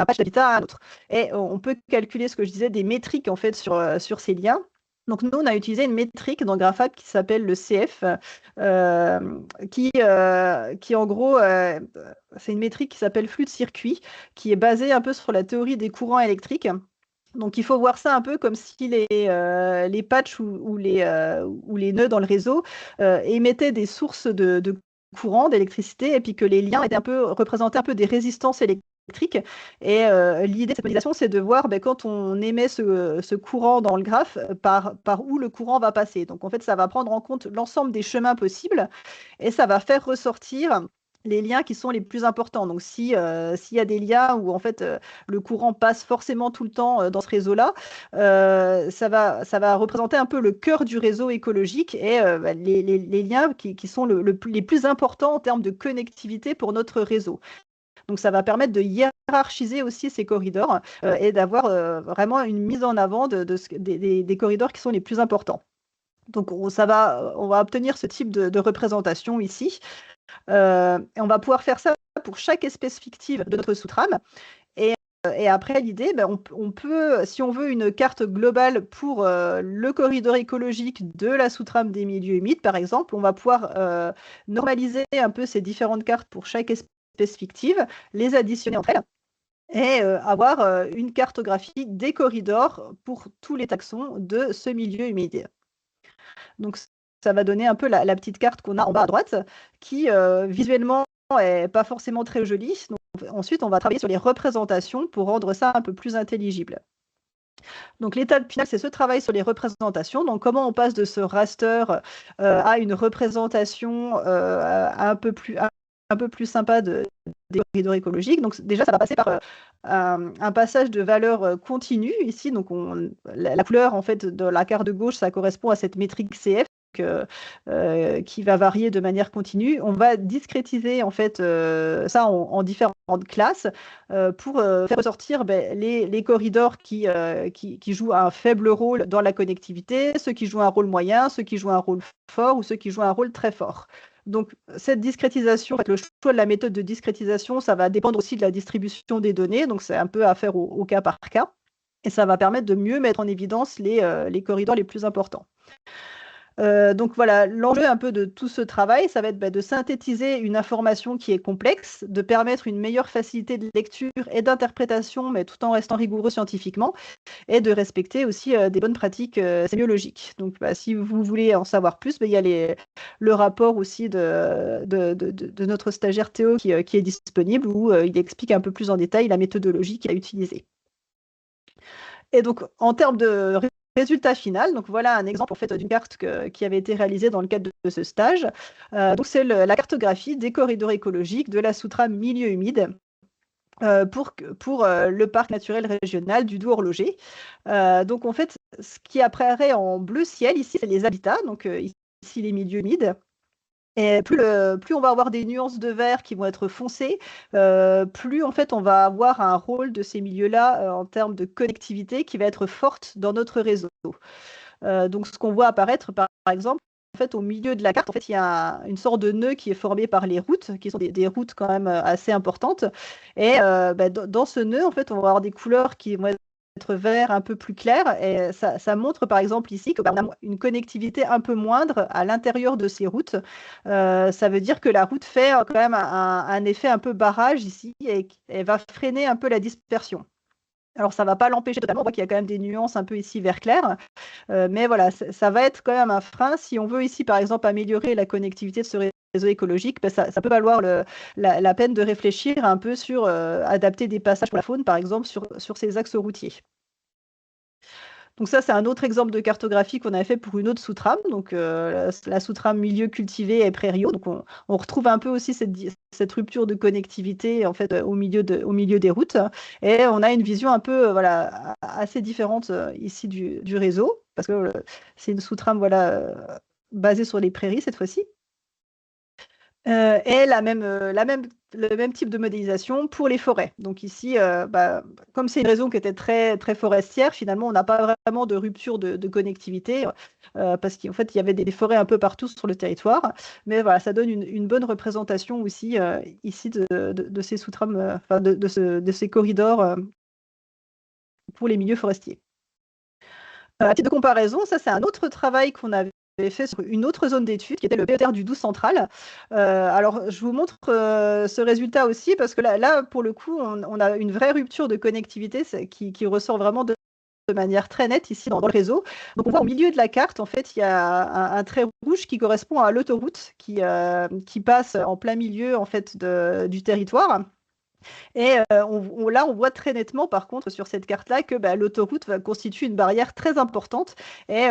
patch d'habitat à un autre. Et on peut calculer ce que je disais, des métriques en fait sur ces liens. Donc nous, on a utilisé une métrique dans GraphApp qui s'appelle le CF, qui en gros, c'est une métrique qui s'appelle flux de circuit, qui est basée un peu sur la théorie des courants électriques. Donc, il faut voir ça un peu comme si les patchs ou les nœuds dans le réseau émettaient des sources de courant, d'électricité, et puis que les liens représentaient un peu des résistances électriques. Et l'idée de cette modélisation, c'est de voir quand on émet ce courant dans le graphe, par où le courant va passer. Donc, en fait, ça va prendre en compte l'ensemble des chemins possibles et ça va faire ressortir les liens qui sont les plus importants. Donc, s'il y a des liens où en fait le courant passe forcément tout le temps dans ce réseau-là, ça va représenter un peu le cœur du réseau écologique et les liens qui sont les plus importants en termes de connectivité pour notre réseau. Donc, ça va permettre de hiérarchiser aussi ces corridors et d'avoir vraiment une mise en avant des corridors qui sont les plus importants. Donc, on va obtenir ce type de représentation ici. Et on va pouvoir faire ça pour chaque espèce fictive de notre sous-trame. Et après, l'idée, on peut, si on veut une carte globale pour le corridor écologique de la sous-trame des milieux humides, par exemple, on va pouvoir normaliser un peu ces différentes cartes pour chaque espèce fictive, les additionner entre elles et avoir une cartographie des corridors pour tous les taxons de ce milieu humide. Donc, ça va donner un peu la petite carte qu'on a en bas à droite, qui visuellement est pas forcément très jolie. Donc, ensuite, on va travailler sur les représentations pour rendre ça un peu plus intelligible. Donc, l'étape finale, c'est ce travail sur les représentations. Donc, comment on passe de ce raster à une représentation un peu plus sympa des corridors écologiques. Donc, déjà, ça va passer par un passage de valeur continue ici. Donc, la couleur en fait de la carte de gauche, ça correspond à cette métrique CF qui va varier de manière continue. On va discrétiser en fait ça en différentes classes pour faire ressortir les corridors qui jouent un faible rôle dans la connectivité, ceux qui jouent un rôle moyen, ceux qui jouent un rôle fort ou ceux qui jouent un rôle très fort. Donc, cette discrétisation, en fait, le choix de la méthode de discrétisation, ça va dépendre aussi de la distribution des données. Donc, c'est un peu à faire au cas par cas. Et ça va permettre de mieux mettre en évidence les corridors les plus importants. Donc voilà, l'enjeu un peu de tout ce travail, ça va être de synthétiser une information qui est complexe, de permettre une meilleure facilité de lecture et d'interprétation, mais tout en restant rigoureux scientifiquement, et de respecter aussi des bonnes pratiques sémiologiques. Donc si vous voulez en savoir plus, il y a le rapport aussi de notre stagiaire Théo qui est disponible, où il explique un peu plus en détail la méthodologie qu'il a utilisée. Et donc, en termes de résultat final. Donc voilà un exemple en fait d'une carte qui avait été réalisée dans le cadre de ce stage. Donc c'est la cartographie des corridors écologiques de la sous-trame milieu humide. Pour le parc naturel régional du Doubs-Horloger. Donc en fait, ce qui apparaît en bleu ciel ici, c'est les habitats, donc ici les milieux humides. Et plus on va avoir des nuances de vert qui vont être foncées, plus en fait on va avoir un rôle de ces milieux-là en termes de connectivité qui va être forte dans notre réseau. Donc ce qu'on voit apparaître par exemple, en fait, au milieu de la carte, en fait, il y a une sorte de nœud qui est formé par les routes, qui sont des routes quand même assez importantes. Et dans ce nœud, en fait, on va avoir des couleurs qui vont être vert un peu plus clair. Et ça montre par exemple ici qu'on a une connectivité un peu moindre à l'intérieur de ces routes. Ça veut dire que la route fait quand même un effet un peu barrage ici et va freiner un peu la dispersion. Alors, ça ne va pas l'empêcher totalement. On voit qu'il y a quand même des nuances un peu ici vert clair. Mais voilà, ça va être quand même un frein. Si on veut ici, par exemple, améliorer la connectivité de ce réseau écologique, ça peut valoir la peine de réfléchir un peu sur adapter des passages pour la faune, par exemple, sur ces axes routiers. Donc ça, c'est un autre exemple de cartographie qu'on a fait pour une autre sous-trame, donc la sous-trame milieu cultivé et prairies. Donc on retrouve un peu aussi cette rupture de connectivité en fait au milieu des routes, et on a une vision un peu voilà assez différente ici du réseau, parce que c'est une sous-trame voilà basée sur les prairies cette fois-ci. Et le même type de modélisation pour les forêts. Donc ici, comme c'est une région qui était très, très forestière, finalement, on n'a pas vraiment de rupture de connectivité, parce qu'en fait, il y avait des forêts un peu partout sur le territoire. Mais voilà, ça donne une bonne représentation aussi ici de ces sous-trames, de ces corridors pour les milieux forestiers. À titre de comparaison, ça c'est un autre travail qu'on avait fait sur une autre zone d'étude qui était le PETR du Doubs central. Alors je vous montre ce résultat aussi parce que là pour le coup on a une vraie rupture de connectivité qui ressort vraiment de manière très nette ici dans le réseau. Donc on voit au milieu de la carte en fait il y a un trait rouge qui correspond à l'autoroute qui passe en plein milieu en fait du territoire. Et là, on voit très nettement, par contre, sur cette carte-là, que l'autoroute constitue une barrière très importante et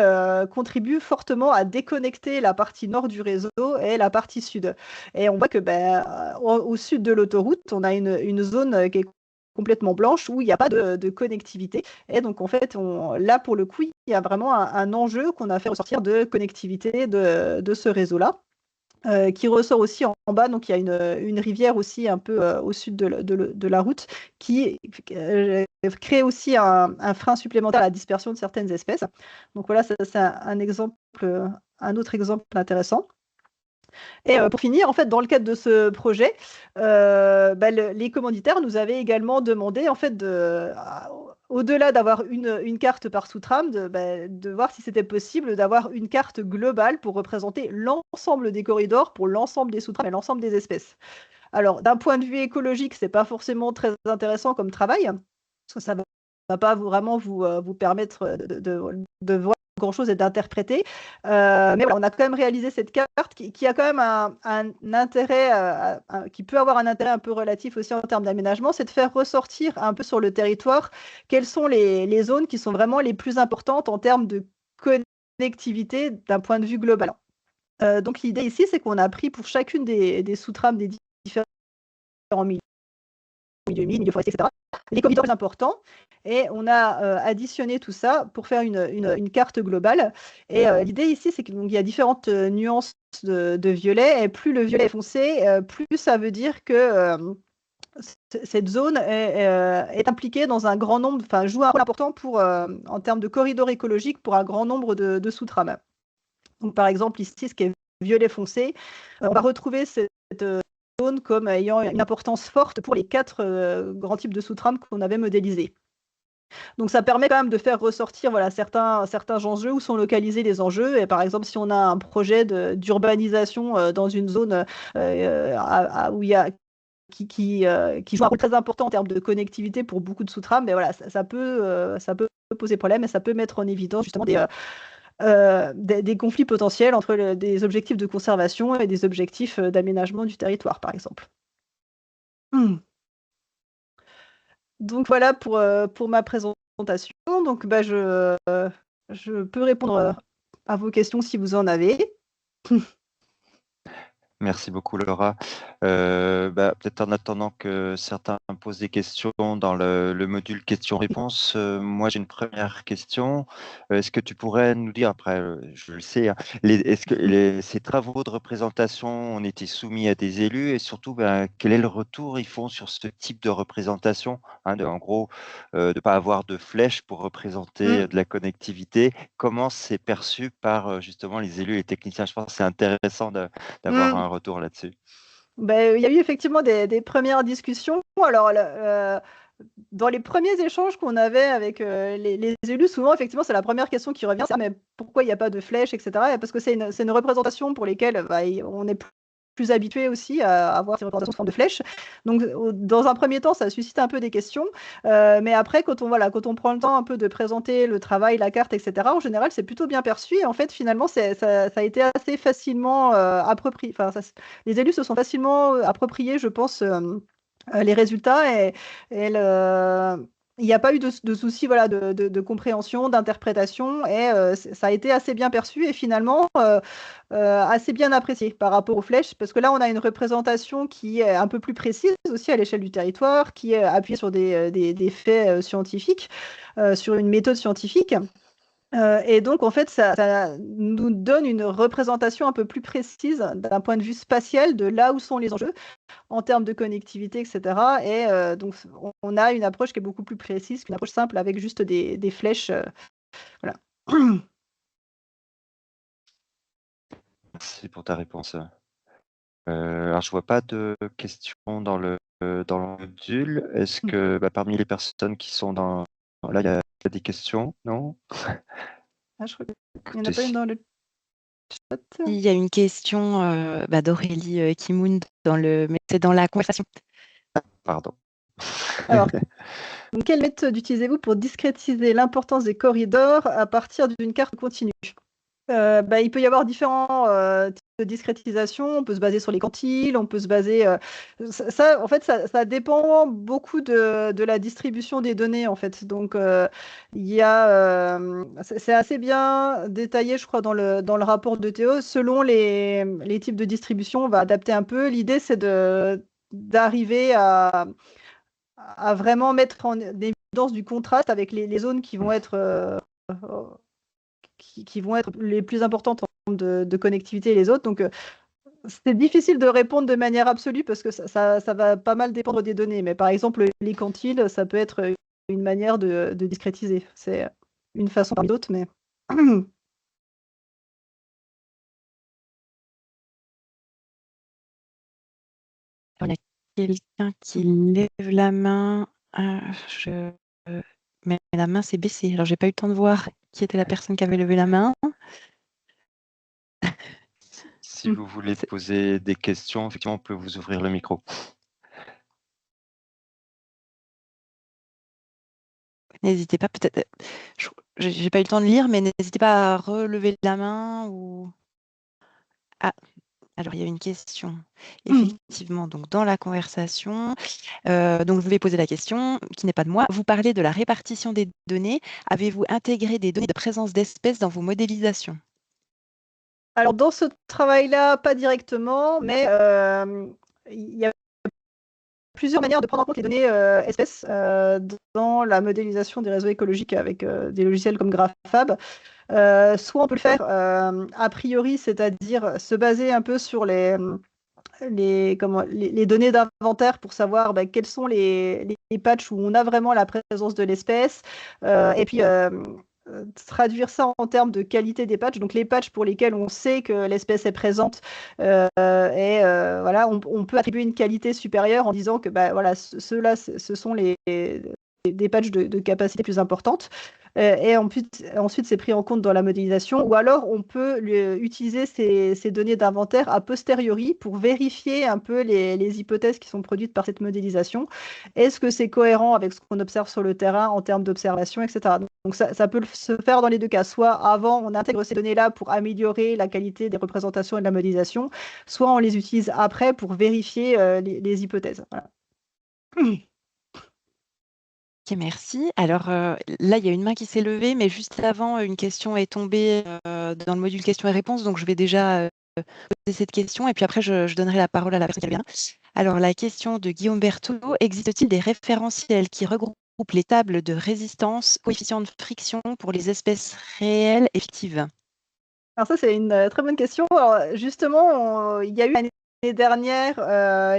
contribue fortement à déconnecter la partie nord du réseau et la partie sud. Et on voit que au sud de l'autoroute, on a une zone qui est complètement blanche où il n'y a pas de connectivité. Et donc, en fait, là, pour le coup, il y a vraiment un enjeu qu'on a fait ressortir de connectivité de ce réseau-là. Qui ressort aussi en bas. Donc, il y a une rivière aussi un peu au sud de la route qui crée aussi un frein supplémentaire à la dispersion de certaines espèces. Donc voilà, ça, c'est un autre exemple intéressant. Et pour finir, en fait, dans le cadre de ce projet, les commanditaires nous avaient également demandé, en fait, au-delà d'avoir une carte par sous-trame, de voir si c'était possible d'avoir une carte globale pour représenter l'ensemble des corridors pour l'ensemble des sous-trames et l'ensemble des espèces. Alors, d'un point de vue écologique, c'est pas forcément très intéressant comme travail, parce que ça va pas vraiment vous permettre de voir grand-chose et d'interpréter. Mais voilà, on a quand même réalisé cette carte qui a quand même un intérêt, qui peut avoir un intérêt un peu relatif aussi en termes d'aménagement, c'est de faire ressortir un peu sur le territoire quelles sont les zones qui sont vraiment les plus importantes en termes de connectivité d'un point de vue global. Donc l'idée ici, c'est qu'on a pris pour chacune des sous-trames des différents milieux humides, milieux forestiers, etc., les corridors importants, et on a additionné tout ça pour faire une carte globale. Et l'idée ici, c'est qu'il y a différentes nuances de violet, et plus le violet est foncé, plus ça veut dire que cette zone est impliquée dans un grand nombre, enfin joue un rôle important en termes de corridor écologique pour un grand nombre de sous-trames. Donc par exemple ici, ce qui est violet foncé, on va retrouver cette zone comme ayant une importance forte pour les 4 grands types de sous-trames qu'on avait modélisés. Donc ça permet quand même de faire ressortir voilà, certains enjeux, où sont localisés les enjeux. Et par exemple, si on a un projet d'urbanisation dans une zone où il y a qui joue un rôle très important en termes de connectivité pour beaucoup de sous-trames, mais voilà, ça peut poser problème, et ça peut mettre en évidence justement des conflits potentiels entre des objectifs de conservation et des objectifs d'aménagement du territoire, par exemple. Donc voilà pour ma présentation. Donc je peux répondre à vos questions si vous en avez. Merci beaucoup, Laura. Peut-être en attendant que certains posent des questions dans le module questions-réponses, moi j'ai une première question. Est-ce que tu pourrais nous dire, après, je le sais, hein, est-ce que ces travaux de représentation ont été soumis à des élus et surtout, quel est le retour ils font sur ce type de représentation, hein, en gros, de ne pas avoir de flèches pour représenter de la connectivité? Comment c'est perçu par justement les élus et les techniciens? Je pense que c'est intéressant d'avoir un retour là-dessus. Il y a eu effectivement des premières discussions. Alors, dans les premiers échanges qu'on avait avec les élus, souvent, effectivement, c'est la première question qui revient, c'est: mais pourquoi il n'y a pas de flèches, etc. Parce que c'est une représentation pour lesquelles on est plus habitué aussi à avoir ces représentations sous forme de flèches. Donc, dans un premier temps, ça suscite un peu des questions. Mais après, quand on prend le temps un peu de présenter le travail, la carte, etc., en général, c'est plutôt bien perçu. Et en fait, finalement, ça a été assez facilement approprié. Enfin, les élus se sont facilement appropriés, je pense, les résultats. Il n'y a pas eu de souci de compréhension, d'interprétation, et ça a été assez bien perçu et finalement assez bien apprécié par rapport aux flèches, parce que là, on a une représentation qui est un peu plus précise aussi à l'échelle du territoire, qui est appuyée sur des faits scientifiques, sur une méthode scientifique. Et donc, en fait, ça nous donne une représentation un peu plus précise d'un point de vue spatial de là où sont les enjeux en termes de connectivité, etc. Et donc, on a une approche qui est beaucoup plus précise qu'une approche simple avec juste des flèches. Voilà. Merci pour ta réponse. Alors, je vois pas de questions dans le module. Est-ce que parmi les personnes qui sont dans... Là, il y a des questions, non? Je crois qu'il n'y en a pas une dans le chat. Il y a une question d'Aurélie Kimoun mais c'est dans la conversation. Pardon. Alors, quelle méthode utilisez-vous pour discrétiser l'importance des corridors à partir d'une carte continue? Il peut y avoir différents types de discrétisation. On peut se baser sur les quantiles, on peut se baser. En fait, ça dépend beaucoup de la distribution des données, en fait. Donc, c'est assez bien détaillé, je crois, dans le rapport de Théo. Selon les types de distribution, on va adapter un peu. L'idée, c'est d'arriver à vraiment mettre en évidence du contraste avec les zones qui vont être qui vont être les plus importantes en termes de connectivité et les autres. Donc, c'est difficile de répondre de manière absolue parce que ça va pas mal dépendre des données. Mais par exemple, les quantiles, ça peut être une manière de discrétiser. C'est une façon parmi d'autres, mais... Il y a quelqu'un qui lève la main. Mais la main s'est baissée. Alors, j'ai pas eu le temps de voir qui était la personne qui avait levé la main. Si vous voulez poser des questions, effectivement, on peut vous ouvrir le micro. N'hésitez pas, peut-être. J'ai pas eu le temps de lire, mais n'hésitez pas à relever la main ou. Ah, alors il y a une question. Effectivement, donc dans la conversation, donc je vais poser la question qui n'est pas de moi. Vous parlez de la répartition des données. Avez-vous intégré des données de présence d'espèces dans vos modélisations? Alors, dans ce travail-là, pas directement, mais il y a plusieurs manières de prendre en compte les données espèces dans la modélisation des réseaux écologiques avec des logiciels comme GraphFab. Soit on peut le faire a priori, c'est-à-dire se baser un peu sur les données d'inventaire pour savoir quels sont les patchs où on a vraiment la présence de l'espèce, et puis traduire ça en termes de qualité des patchs, donc les patchs pour lesquels on sait que l'espèce est présente, voilà, on peut attribuer une qualité supérieure en disant que voilà, ceux-là, ce sont des patchs de capacité plus importante. Et ensuite, c'est pris en compte dans la modélisation. Ou alors, on peut utiliser ces données d'inventaire a posteriori pour vérifier un peu les hypothèses qui sont produites par cette modélisation. Est-ce que c'est cohérent avec ce qu'on observe sur le terrain en termes d'observation, etc. Donc, ça peut se faire dans les deux cas. Soit avant, on intègre ces données-là pour améliorer la qualité des représentations et de la modélisation, soit on les utilise après pour vérifier les hypothèses. Voilà. Ok, merci. Alors là, il y a une main qui s'est levée, mais juste avant, une question est tombée dans le module questions et réponses, donc je vais déjà poser cette question et puis après, je donnerai la parole à la personne qui vient. Alors, la question de Guillaume Berthaud, existe-t-il des référentiels qui regroupent les tables de résistance, coefficient de friction pour les espèces réelles et fictives? Alors ça, c'est une très bonne question. Alors, justement, il y a eu l'année dernière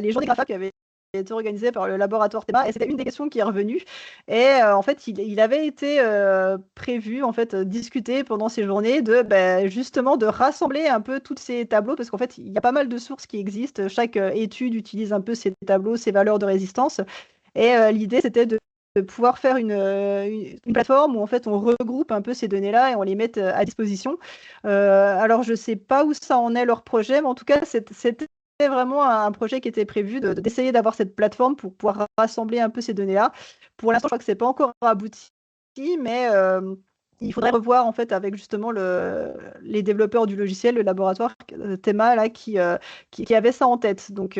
les journées Grapha qui avaient été organisées par le laboratoire Théma et c'était une des questions qui est revenue. Et en fait, il avait été prévu, en fait, discuté pendant ces journées justement de rassembler un peu tous ces tableaux parce qu'en fait, il y a pas mal de sources qui existent. Chaque étude utilise un peu ces tableaux, ces valeurs de résistance. Et l'idée, c'était de pouvoir faire une plateforme où en fait on regroupe un peu ces données-là et on les met à disposition. Alors je ne sais pas où ça en est leur projet, mais en tout cas c'était vraiment un projet qui était prévu d'essayer d'avoir cette plateforme pour pouvoir rassembler un peu ces données-là. Pour l'instant, je crois que c'est pas encore abouti, mais il faudrait revoir en fait avec justement les développeurs du logiciel, le laboratoire Thema là qui avait ça en tête. Donc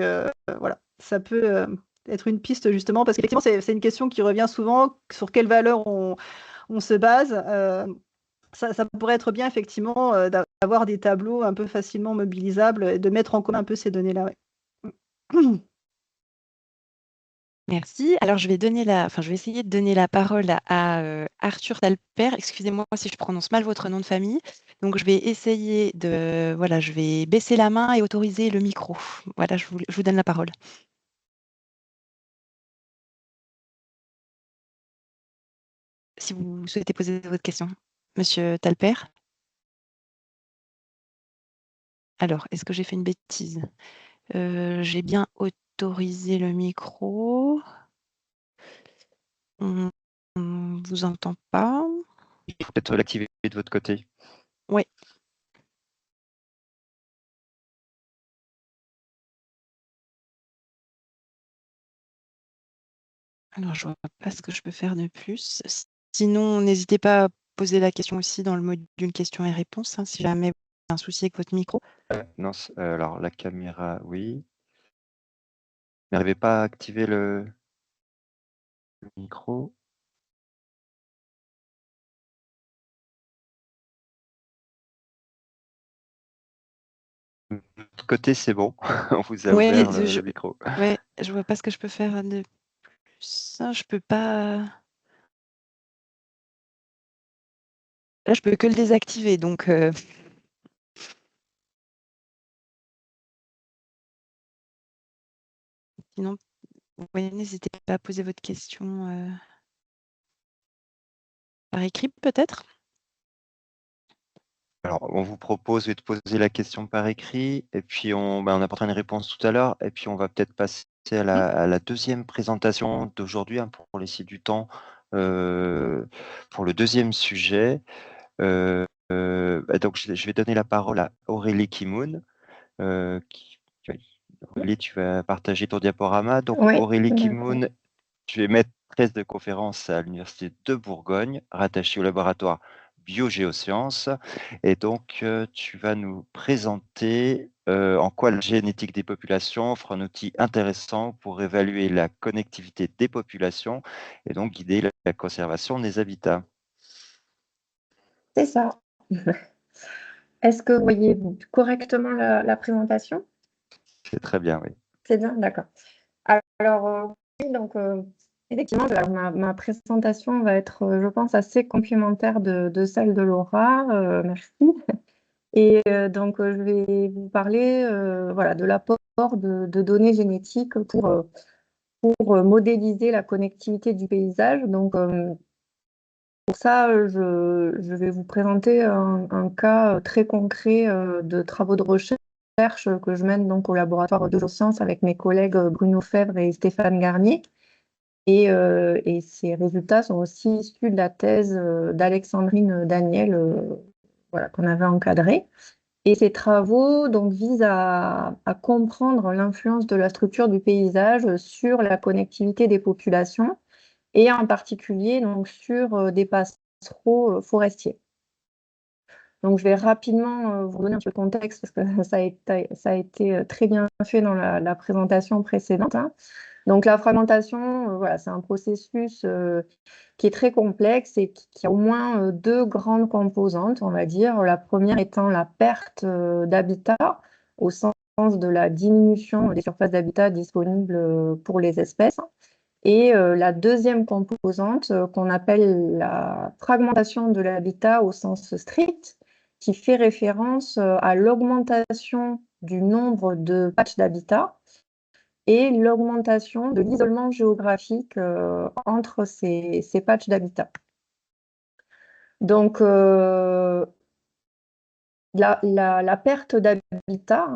voilà, ça peut être une piste justement parce qu'effectivement c'est une question qui revient souvent sur quelle valeur on se base. Ça pourrait être bien effectivement d'avoir des tableaux un peu facilement mobilisables et de mettre en commun un peu ces données-là. Ouais. Merci. Alors, je vais essayer de donner la parole à Arthur Talper. Excusez-moi si je prononce mal votre nom de famille. Donc, je vais essayer je vais baisser la main et autoriser le micro. Voilà, je vous donne la parole. Si vous souhaitez poser votre question, Monsieur Talper. Alors, est-ce que j'ai fait une bêtise? J'ai bien autorisé le micro. On ne vous entend pas. Il faut peut-être l'activer de votre côté. Oui. Alors, je ne vois pas ce que je peux faire de plus. Sinon, n'hésitez pas à poser la question aussi dans le module questions et réponses, hein, si jamais vous avez un souci avec votre micro. Non, alors la caméra, oui. N'arrivez pas à activer le micro. De l'autre côté, c'est bon. On vous a Oui, ouvert le micro. je vois pas ce que je peux faire de plus. Je peux pas. Là, je peux que le désactiver, donc. Sinon, n'hésitez pas à poser votre question par écrit, peut-être. Alors, on vous propose de poser la question par écrit, et puis on apportera une réponse tout à l'heure, et puis on va peut-être passer à la deuxième présentation d'aujourd'hui, hein, pour laisser du temps pour le deuxième sujet. Donc, je vais donner la parole à Aurélie Kimoun. Aurélie, tu vas partager ton diaporama. Donc, Oui, Aurélie d'accord. Kimoun, tu es maîtresse de conférence à l'Université de Bourgogne, rattachée au laboratoire Biogéosciences. Et donc, tu vas nous présenter en quoi la génétique des populations offre un outil intéressant pour évaluer la connectivité des populations et donc guider la conservation des habitats. C'est ça. Est-ce que vous voyez correctement la présentation? C'est très bien, oui. C'est bien, d'accord. Alors, oui, donc effectivement, ma présentation va être, je pense, assez complémentaire de celle de Laura. Merci. Et donc, je vais vous parler voilà, de l'apport de données génétiques pour modéliser la connectivité du paysage. Donc, pour ça, je vais vous présenter un cas très concret de travaux de recherche que je mène donc au laboratoire de géosciences avec mes collègues Bruno Fèvre et Stéphane Garnier. Et ces résultats sont aussi issus de la thèse d'Alexandrine Daniel voilà, qu'on avait encadrée. Et ces travaux donc, visent à comprendre l'influence de la structure du paysage sur la connectivité des populations et en particulier donc, sur des passereaux forestiers. Donc, je vais rapidement vous donner un peu de contexte parce que ça a été très bien fait dans la présentation précédente. Hein. Donc la fragmentation, voilà, c'est un processus qui est très complexe et qui a au moins deux grandes composantes, on va dire. La première étant la perte d'habitat au sens de la diminution des surfaces d'habitat disponibles pour les espèces. Et la deuxième composante qu'on appelle la fragmentation de l'habitat au sens strict, qui fait référence à l'augmentation du nombre de patchs d'habitat et l'augmentation de l'isolement géographique entre ces patchs d'habitat. Donc, la perte d'habitat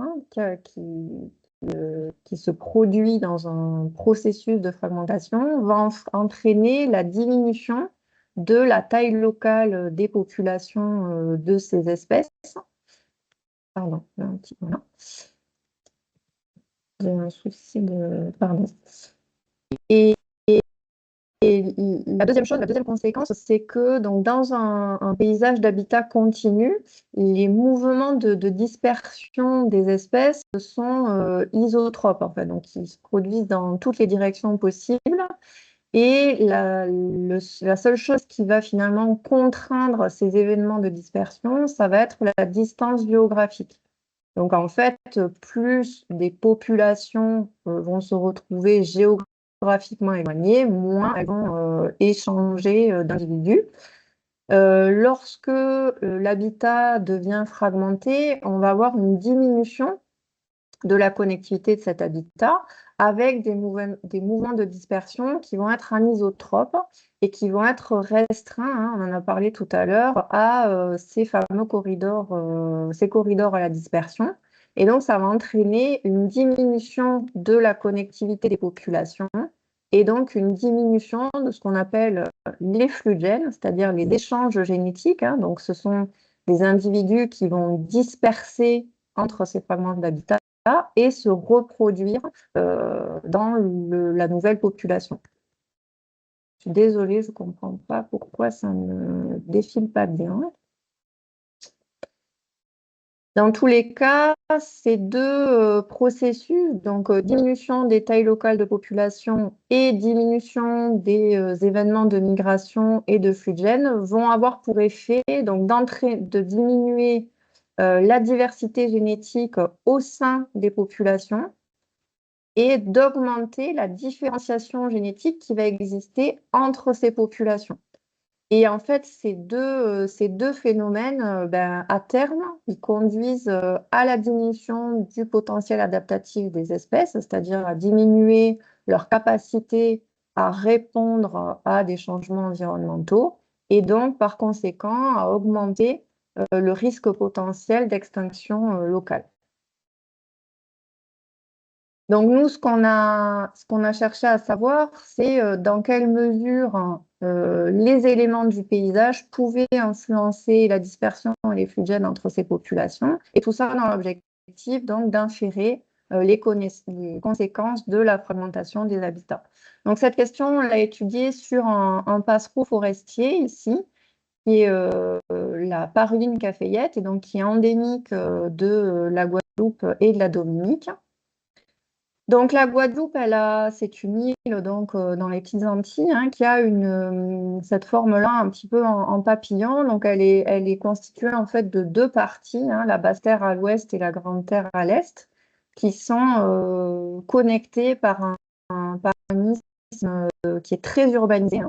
qui se produit dans un processus de fragmentation va entraîner la diminution de la taille locale des populations de ces espèces. Pardon, un petit moment. J'ai un souci de... Pardon. Et la deuxième chose, la deuxième conséquence, c'est que donc, dans un paysage d'habitat continu, les mouvements de dispersion des espèces sont isotropes, en fait, donc ils se produisent dans toutes les directions possibles. Et la seule chose qui va finalement contraindre ces événements de dispersion, ça va être la distance géographique. Donc en fait, plus des populations vont se retrouver géographiquement éloignées, moins elles vont échanger d'individus. Lorsque l'habitat devient fragmenté, on va avoir une diminution de la connectivité de cet habitat avec des mouvements de dispersion qui vont être anisotropes et qui vont être restreints, on en a parlé tout à l'heure, à ces fameux corridors, ces corridors à la dispersion. Et donc, ça va entraîner une diminution de la connectivité des populations et donc une diminution de ce qu'on appelle les flux de gènes, c'est-à-dire les échanges génétiques. Donc, ce sont des individus qui vont disperser entre ces fragments d'habitat et se reproduire dans la nouvelle population. Je suis désolée, je ne comprends pas pourquoi ça ne défile pas bien. Dans tous les cas, ces deux processus, donc diminution des tailles locales de population et diminution des événements de migration et de flux de gènes, vont avoir pour effet donc, de diminuer la diversité génétique au sein des populations et d'augmenter la différenciation génétique qui va exister entre ces populations. Et en fait, ces deux phénomènes, à terme, ils conduisent à la diminution du potentiel adaptatif des espèces, c'est-à-dire à diminuer leur capacité à répondre à des changements environnementaux, et donc, par conséquent, à augmenter le risque potentiel d'extinction locale. Donc nous, ce qu'on a cherché à savoir, c'est dans quelle mesure les éléments du paysage pouvaient influencer la dispersion et les flux de gènes entre ces populations, et tout ça dans l'objectif donc d'inférer les conséquences de la fragmentation des habitats. Donc cette question, on l'a étudiée sur un passereau forestier ici, qui est la Paruline caféiette, et donc qui est endémique de la Guadeloupe et de la Dominique. Donc la Guadeloupe, c'est une île donc, dans les petites Antilles qui a cette forme-là un petit peu en papillon. Donc elle est constituée en fait de deux parties, la basse terre à l'ouest et la grande terre à l'est, qui sont connectées par un urbanisme qui est très urbanisé.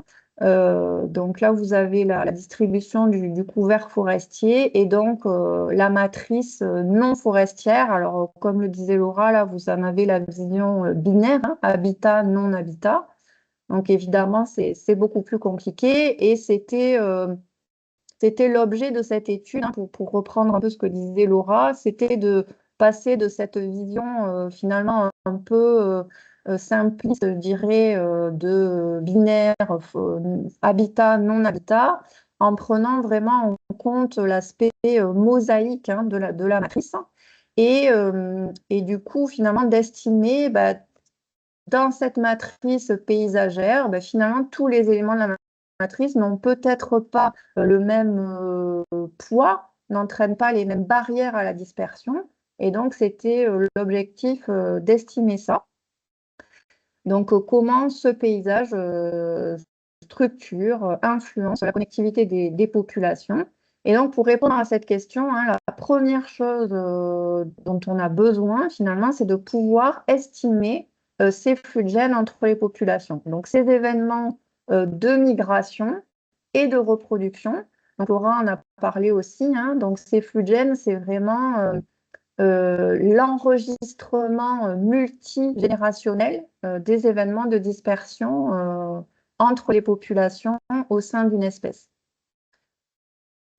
Donc là, vous avez la distribution du couvert forestier et donc la matrice non forestière. Alors, comme le disait Laura, là, vous en avez la vision binaire, habitat, non-habitat. Donc, évidemment, c'est beaucoup plus compliqué et c'était l'objet de cette étude, pour reprendre un peu ce que disait Laura, c'était de passer de cette vision finalement un peu simpliste, je dirais, de binaire, habitat, non-habitat, en prenant vraiment en compte l'aspect mosaïque de la matrice. Et du coup, finalement, d'estimer dans cette matrice paysagère, finalement, tous les éléments de la matrice n'ont peut-être pas le même poids, n'entraînent pas les mêmes barrières à la dispersion. Et donc, c'était l'objectif d'estimer ça. Donc, comment ce paysage structure, influence la connectivité des populations. Et donc, pour répondre à cette question, hein, la première chose dont on a besoin, finalement, c'est de pouvoir estimer ces flux de gènes entre les populations. Donc, ces événements de migration et de reproduction. Donc, Laura en a parlé aussi. Hein, donc, ces flux de gènes, c'est vraiment l'enregistrement multigénérationnel des événements de dispersion entre les populations au sein d'une espèce.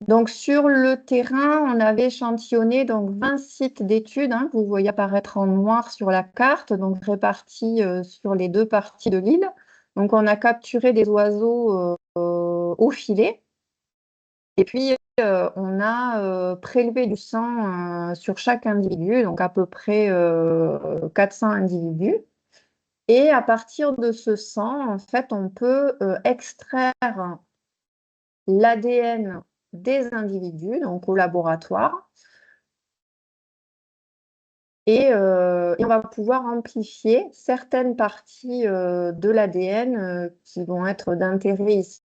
Donc, sur le terrain, on avait échantillonné donc 20 sites d'études, hein, que vous voyez apparaître en noir sur la carte, donc répartis sur les 2 parties de l'île. Donc, on a capturé des oiseaux au filet. Et puis, on a prélevé du sang sur chaque individu, donc à peu près 400 individus. Et à partir de ce sang, en fait, on peut extraire l'ADN des individus, donc au laboratoire. Et on va pouvoir amplifier certaines parties de l'ADN qui vont être d'intérêt ici.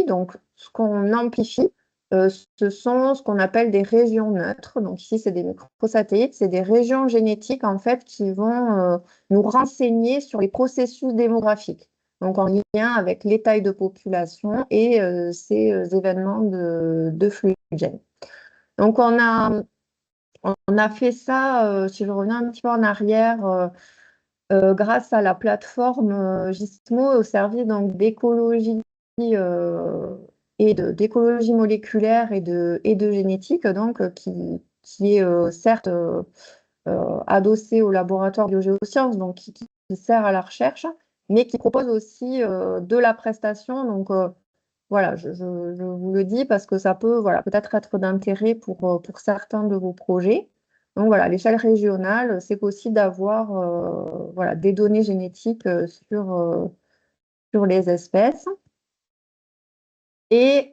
Donc, ce qu'on amplifie, ce sont ce qu'on appelle des régions neutres. Donc ici, c'est des microsatellites, c'est des régions génétiques en fait qui vont nous renseigner sur les processus démographiques. Donc en lien avec les tailles de population et ces événements de flux de gènes. Donc on a fait ça, si je reviens un petit peu en arrière, grâce à la plateforme Gizmo au service d'écologie d'écologie moléculaire et de génétique, donc qui est certes adossé au laboratoire biogéosciences, donc qui sert à la recherche, mais qui propose aussi de la prestation. Donc voilà, je vous le dis parce que ça peut peut-être être d'intérêt pour certains de vos projets. Donc voilà, à l'échelle régionale, c'est possible d'avoir des données génétiques sur les espèces. Et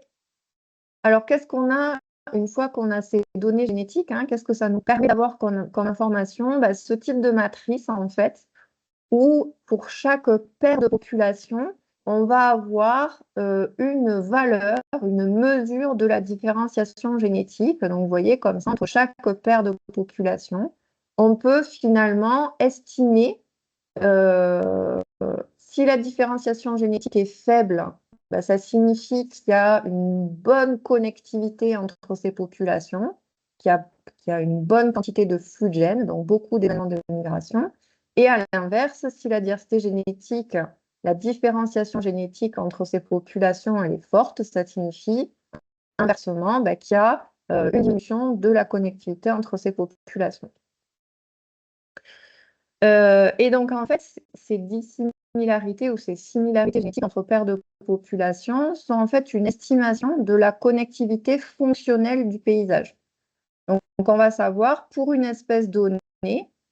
alors, qu'est-ce qu'on a une fois qu'on a ces données génétiques, hein, qu'est-ce que ça nous permet d'avoir comme information? Ce type de matrice, en fait, où pour chaque paire de population, on va avoir une valeur, une mesure de la différenciation génétique. Donc, vous voyez, comme ça, entre chaque paire de population, on peut finalement estimer si la différenciation génétique est faible, ça signifie qu'il y a une bonne connectivité entre ces populations, qu'il y a une bonne quantité de flux de gènes, donc beaucoup d'événements de migration. Et à l'inverse, si la diversité génétique, la différenciation génétique entre ces populations elle est forte, ça signifie inversement qu'il y a une diminution de la connectivité entre ces populations. Et donc, en fait, ces dissimilarités ou ces similarités génétiques entre paires de populations sont en fait une estimation de la connectivité fonctionnelle du paysage. Donc on va savoir pour une espèce donnée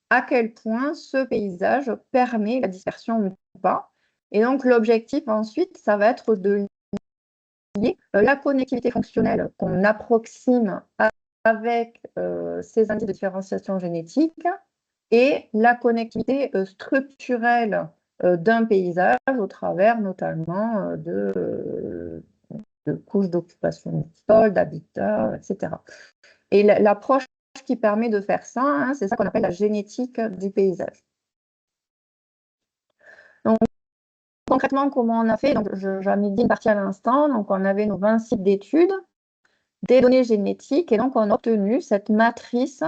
à quel point ce paysage permet la dispersion ou pas. Et donc, l'objectif ensuite, ça va être de lier la connectivité fonctionnelle qu'on approxime avec ces indices de différenciation génétique et la connectivité structurelle d'un paysage au travers notamment de couches d'occupation du sol, d'habitat, etc. Et l'approche qui permet de faire ça, hein, c'est ça qu'on appelle la génétique du paysage. Donc, concrètement, comment on a fait? J'en ai dit une partie à l'instant. Donc, on avait nos 20 sites d'études, des données génétiques, et donc on a obtenu cette matrice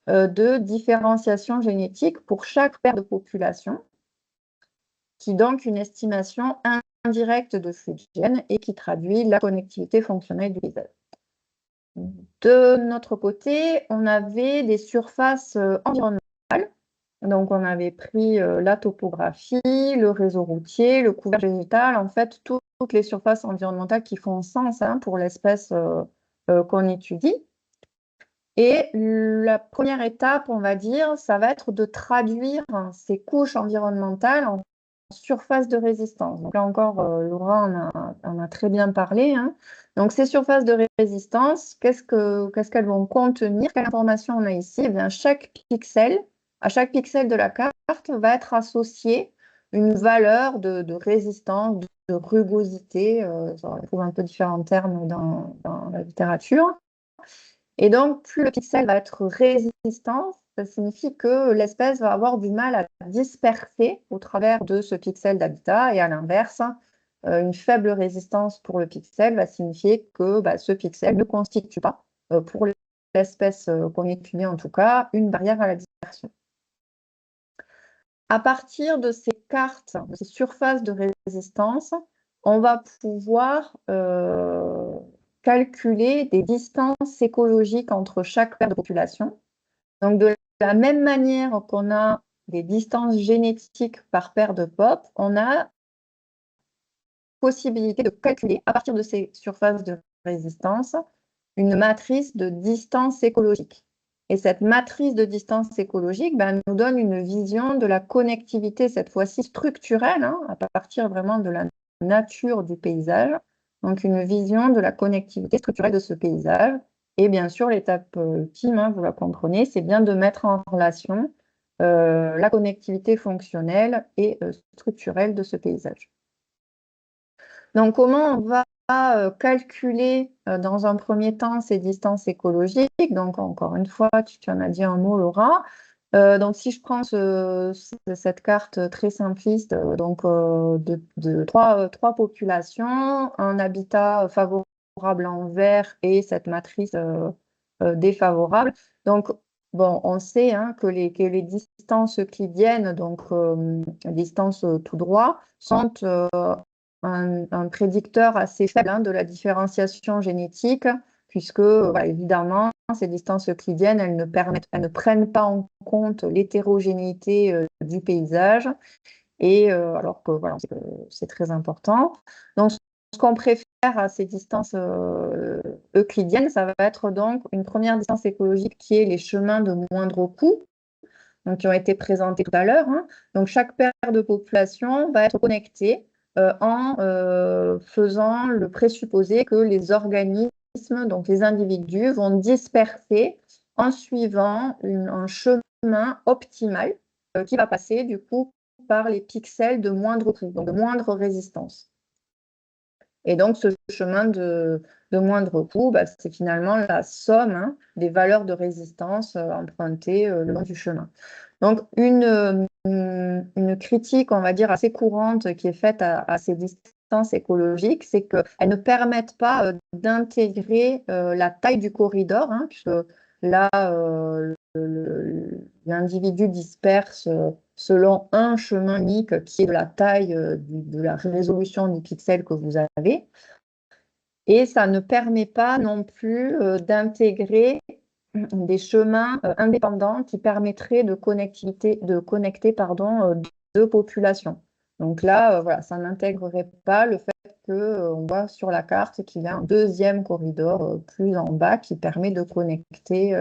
de différenciation génétique pour chaque paire de population, qui donc une estimation indirecte de flux de gènes et qui traduit la connectivité fonctionnelle du paysage. De notre côté, on avait des surfaces environnementales. Donc, on avait pris la topographie, le réseau routier, le couvert végétal, en fait, toutes les surfaces environnementales qui font sens pour l'espèce qu'on étudie. Et la première étape, on va dire, ça va être de traduire ces couches environnementales en surface de résistance. Donc là encore, Laura en a très bien parlé. Hein. Donc ces surfaces de résistance, qu'est-ce qu'elles vont contenir? Quelle information on a ici? Eh bien, à chaque pixel de la carte va être associé une valeur de résistance, de rugosité. On trouve un peu différents termes dans la littérature. Et donc, plus le pixel va être résistant, ça signifie que l'espèce va avoir du mal à disperser au travers de ce pixel d'habitat. Et à l'inverse, une faible résistance pour le pixel va signifier que ce pixel ne constitue pas, pour l'espèce qu'on étudie en tout cas, une barrière à la dispersion. À partir de ces cartes, de ces surfaces de résistance, on va pouvoir calculer des distances écologiques entre chaque paire de population. Donc, de la même manière qu'on a des distances génétiques par paire de pop, on a possibilité de calculer, à partir de ces surfaces de résistance, une matrice de distance écologique. Et cette matrice de distance écologique nous donne une vision de la connectivité, cette fois-ci structurelle, à partir vraiment de la nature du paysage. Donc, une vision de la connectivité structurelle de ce paysage. Et bien sûr, l'étape ultime, vous la comprenez, c'est bien de mettre en relation la connectivité fonctionnelle et structurelle de ce paysage. Donc, comment on va calculer dans un premier temps ces distances écologiques? Donc, encore une fois, tu en as dit un mot, Laura. Donc, si je prends cette carte très simpliste, de trois populations, un habitat favorable en vert et cette matrice défavorable. Donc, bon, on sait que les distances euclidiennes, donc distances tout droit, sont un prédicteur assez faible de la différenciation génétique, puisque, évidemment, ces distances euclidiennes, elles ne prennent pas en compte l'hétérogénéité du paysage, et alors que c'est très important. Donc, ce qu'on préfère à ces distances euclidiennes, ça va être donc une première distance écologique qui est les chemins de moindre coût, donc qui ont été présentés tout à l'heure. Donc, chaque paire de population va être connectée en faisant le présupposé que les organismes, donc les individus, vont disperser en suivant un chemin optimal qui va passer du coup par les pixels de moindre coût, donc de moindre résistance. Et donc, ce chemin de moindre coût, c'est finalement la somme des valeurs de résistance empruntées le long du chemin. Donc, une critique, on va dire, assez courante qui est faite à ces distances écologiques, c'est qu'elles ne permettent pas d'intégrer la taille du corridor, puisque là, l'individu disperse selon un chemin unique qui est de la taille de la résolution du pixel que vous avez. Et ça ne permet pas non plus d'intégrer des chemins indépendants qui permettraient de connecter deux populations. Donc là, ça n'intégrerait pas le fait qu'on voit sur la carte qu'il y a un deuxième corridor plus en bas qui permet de connecter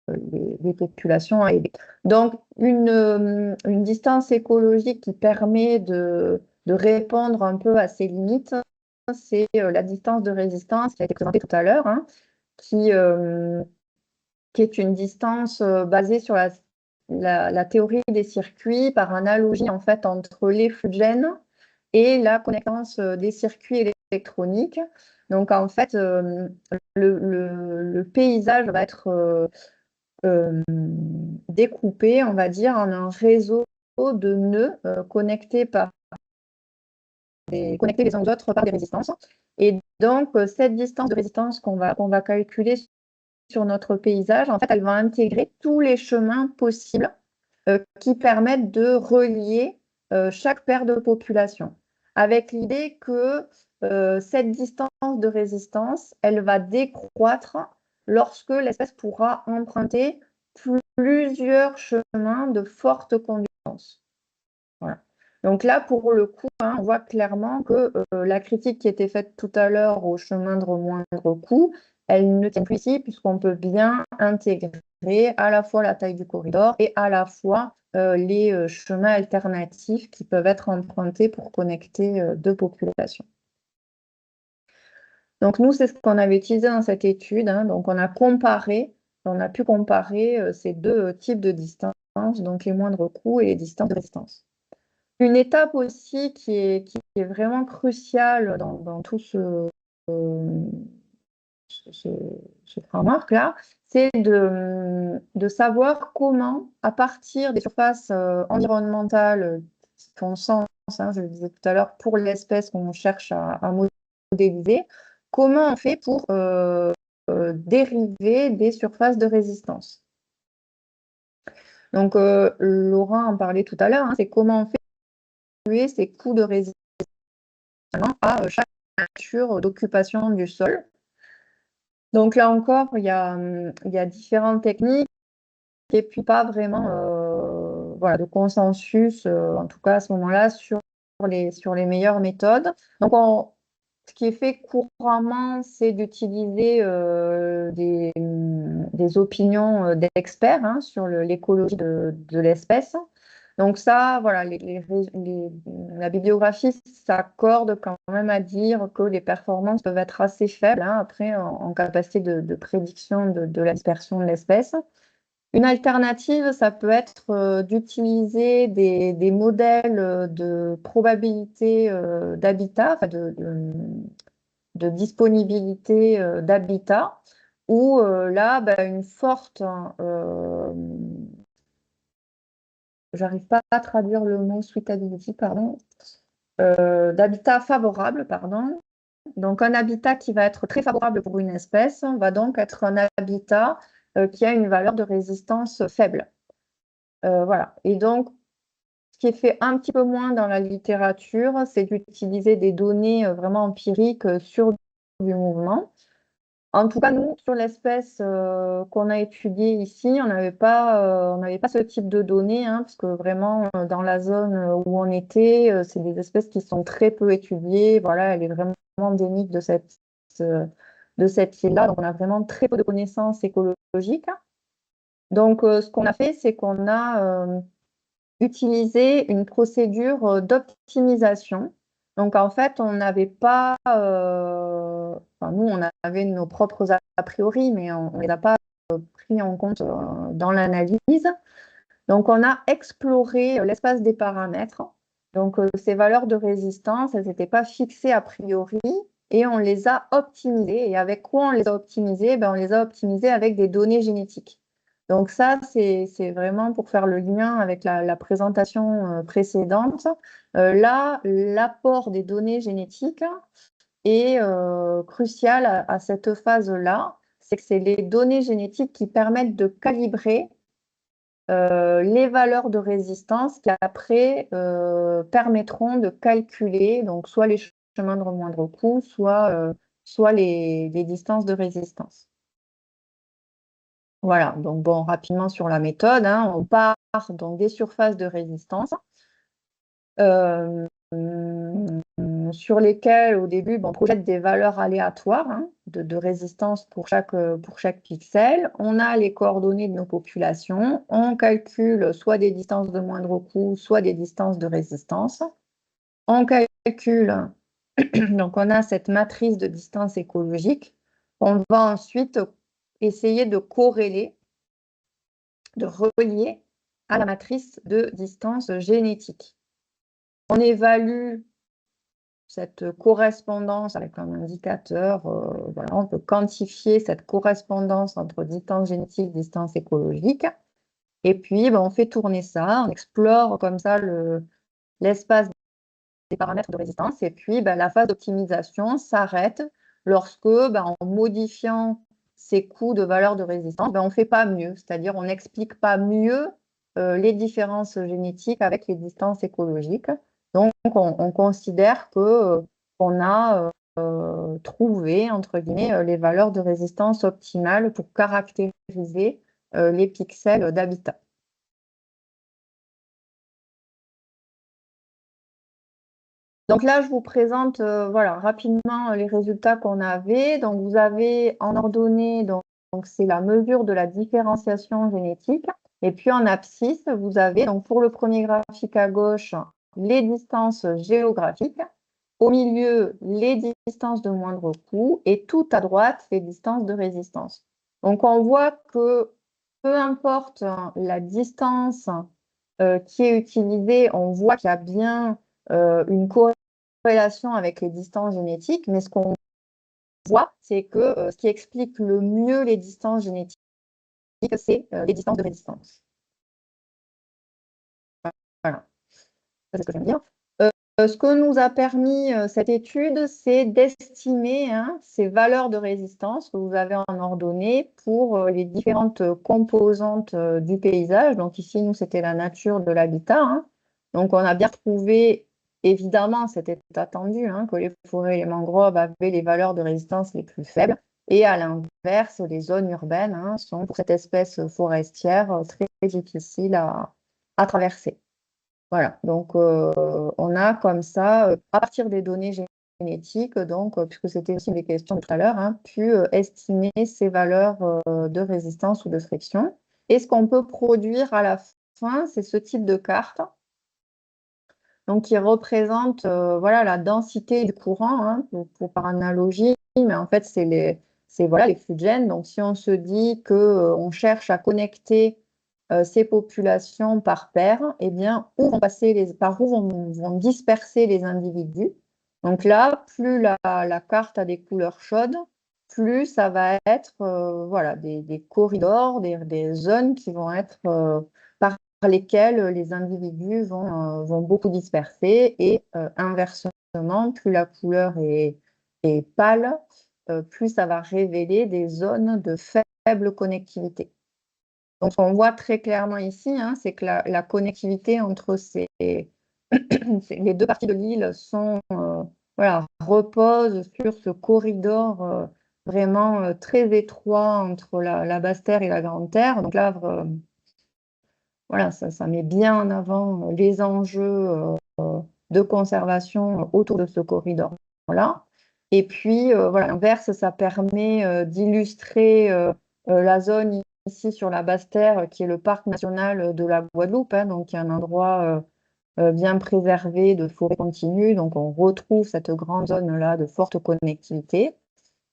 les populations A et B. Donc, une distance écologique qui permet de répondre un peu à ces limites, c'est la distance de résistance qui a été présentée tout à l'heure, qui est une distance basée sur la théorie des circuits par analogie en fait entre les flux de gènes et la connectance des circuits électroniques. Donc en fait, le paysage va être découpé, on va dire, en un réseau de nœuds connectés les uns aux autres par des résistances. Et donc, cette distance de résistance qu'on va calculer sur notre paysage, en fait, elle va intégrer tous les chemins possibles qui permettent de relier chaque paire de populations, avec l'idée que cette distance de résistance, elle va décroître lorsque l'espèce pourra emprunter plusieurs chemins de forte conductance. Voilà. Donc là, pour le coup, on voit clairement que la critique qui était faite tout à l'heure au chemin de moindre coût, elle ne tient plus ici, puisqu'on peut bien intégrer à la fois la taille du corridor et à la fois les chemins alternatifs qui peuvent être empruntés pour connecter deux populations. Donc nous, c'est ce qu'on avait utilisé dans cette étude. Donc on a pu comparer ces deux types de distances, donc les moindres coûts et les distances de résistance. Une étape aussi qui est vraiment cruciale dans tout ce framework-là, c'est de savoir comment, à partir des surfaces environnementales qui font sens, hein, je le disais tout à l'heure, pour l'espèce qu'on cherche à modéliser, comment on fait pour dériver des surfaces de résistance. Donc, Laurent en parlait tout à l'heure, hein, c'est comment on fait évaluer ces coûts de résistance à chaque nature d'occupation du sol. Donc là encore, il y a différentes techniques et puis pas vraiment voilà, de consensus, en tout cas à ce moment-là, sur les meilleures méthodes. Donc, ce qui est fait couramment, c'est d'utiliser des opinions d'experts hein, sur l'écologie de l'espèce. Donc ça, voilà, la bibliographie s'accorde quand même à dire que les performances peuvent être assez faibles, hein, après, en capacité de prédiction de la dispersion de l'espèce. Une alternative, ça peut être d'utiliser des modèles de probabilité d'habitat, enfin de disponibilité d'habitat, où là, une forte... j'arrive pas à traduire le mot suitability, pardon, d'habitat favorable, pardon. Donc, un habitat qui va être très favorable pour une espèce va donc être un habitat qui a une valeur de résistance faible. Voilà. Et donc, ce qui est fait un petit peu moins dans la littérature, c'est d'utiliser des données vraiment empiriques sur du mouvement. En tout cas, nous, sur l'espèce qu'on a étudiée ici, on n'avait pas ce type de données, hein, parce que vraiment, dans la zone où on était, c'est des espèces qui sont très peu étudiées. Voilà, elle est vraiment endémique de cette île-là, donc on a vraiment très peu de connaissances écologiques. Donc, ce qu'on a fait, c'est qu'on a utilisé une procédure d'optimisation. Donc, en fait, on n'avait pas... enfin, nous, on avait nos propres a priori, mais on ne les a pas pris en compte dans l'analyse. Donc, on a exploré l'espace des paramètres. Donc, ces valeurs de résistance, elles n'étaient pas fixées a priori et on les a optimisées. Et avec quoi on les a optimisées? On les a optimisées avec des données génétiques. Donc ça, c'est vraiment pour faire le lien avec la présentation précédente. Là, l'apport des données génétiques est crucial à cette phase-là. C'est que c'est les données génétiques qui permettent de calibrer les valeurs de résistance qui après permettront de calculer donc soit les chemins de moindre coût, soit les distances de résistance. Voilà, donc bon, rapidement sur la méthode, hein, on part donc des surfaces de résistance sur lesquelles au début on projette des valeurs aléatoires hein, de résistance pour chaque pixel. On a les coordonnées de nos populations, on calcule soit des distances de moindre coût, soit des distances de résistance. On calcule, donc on a cette matrice de distance écologique. On va ensuite essayer de corréler, de relier à la matrice de distance génétique. On évalue cette correspondance avec un indicateur, voilà, on peut quantifier cette correspondance entre distance génétique et distance écologique. Et puis, on fait tourner ça, on explore comme ça l'espace des paramètres de résistance. Et puis, la phase d'optimisation s'arrête lorsque, en modifiant ces coûts de valeur de résistance, on ne fait pas mieux, c'est-à-dire on n'explique pas mieux les différences génétiques avec les distances écologiques. Donc, on considère qu'on a trouvé, entre guillemets, les valeurs de résistance optimales pour caractériser les pixels d'habitat. Donc là, je vous présente voilà, rapidement les résultats qu'on avait. Donc, vous avez en ordonnée, donc c'est la mesure de la différenciation génétique. Et puis en abscisse, vous avez, donc pour le premier graphique à gauche, les distances géographiques. Au milieu, les distances de moindre coût. Et tout à droite, les distances de résistance. Donc, on voit que peu importe la distance qui est utilisé, on voit qu'il y a bien une corrélation avec les distances génétiques, mais ce qu'on voit, c'est que ce qui explique le mieux les distances génétiques, c'est les distances de résistance. Voilà, ça c'est ce que je viens de dire. Ce que nous a permis cette étude, c'est d'estimer ces valeurs de résistance que vous avez en ordonnée pour les différentes composantes du paysage. Donc ici, nous, c'était la nature de l'habitat. Donc on a bien trouvé, évidemment, c'était attendu, que les forêts et les mangroves avaient les valeurs de résistance les plus faibles. Et à l'inverse, les zones urbaines sont, pour cette espèce forestière, très difficiles à traverser. Voilà, donc on a comme ça, à partir des données génétiques, donc, puisque c'était aussi une des questions de tout à l'heure, pu estimer ces valeurs de résistance ou de friction. Et ce qu'on peut produire à la fin, c'est ce type de carte, donc qui représente voilà, la densité du courant, par analogie, mais en fait, c'est les flux de gènes. Donc si on se dit qu'on cherche à connecter ces populations par paire, eh bien, par où vont disperser les individus. Donc là, plus la carte a des couleurs chaudes, plus ça va être voilà, des corridors, des zones qui vont être par lesquelles les individus vont beaucoup disperser. Et inversement, plus la couleur est pâle, plus ça va révéler des zones de faible connectivité. Donc, on voit très clairement ici, c'est que la connectivité entre les deux parties de l'île repose sur ce corridor vraiment très étroit entre la basse terre et la grande terre. Donc là, voilà, ça met bien en avant les enjeux de conservation autour de ce corridor-là. Et puis, voilà, l'inverse, ça permet d'illustrer la zone ici sur la basse terre, qui est le parc national de la Guadeloupe, donc qui est un endroit bien préservé de forêt continue. Donc, on retrouve cette grande zone-là de forte connectivité.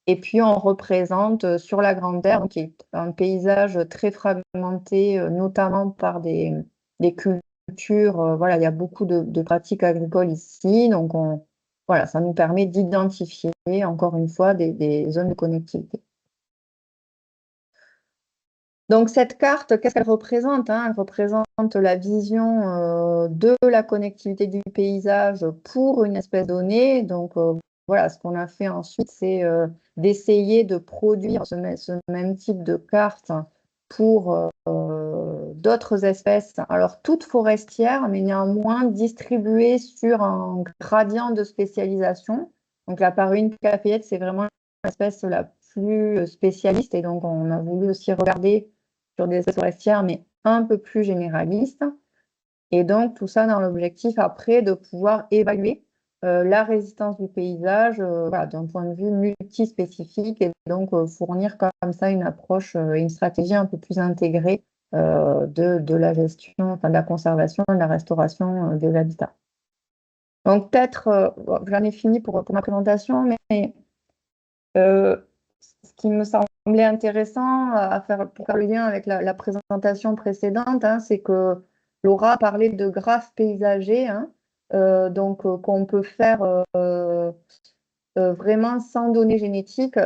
Et puis, on représente sur la Grande Terre, qui est un paysage très fragmenté, notamment par des cultures. Voilà, il y a beaucoup de pratiques agricoles ici. Donc, voilà, ça nous permet d'identifier, encore une fois, des zones de connectivité. Donc, cette carte, qu'est-ce qu'elle représente? Elle représente la vision de la connectivité du paysage pour une espèce donnée. Donc, voilà, ce qu'on a fait ensuite, c'est d'essayer de produire ce même type de carte pour d'autres espèces, alors toutes forestières, mais néanmoins distribuées sur un gradient de spécialisation. Donc, la paruline caféiette, c'est vraiment l'espèce la plus spécialiste, et donc on a voulu aussi regarder sur des espèces forestières, mais un peu plus généralistes. Et donc, tout ça dans l'objectif après de pouvoir évaluer la résistance du paysage voilà, d'un point de vue multispécifique, et donc fournir comme ça une approche et une stratégie un peu plus intégrée de la gestion, enfin, de la conservation et de la restauration des habitats. Donc peut-être, j'en ai fini pour ma présentation, mais ce qui me semblait intéressant pour faire le lien avec la présentation précédente, c'est que Laura parlait de graphes paysagers, donc qu'on peut faire vraiment sans données génétiques,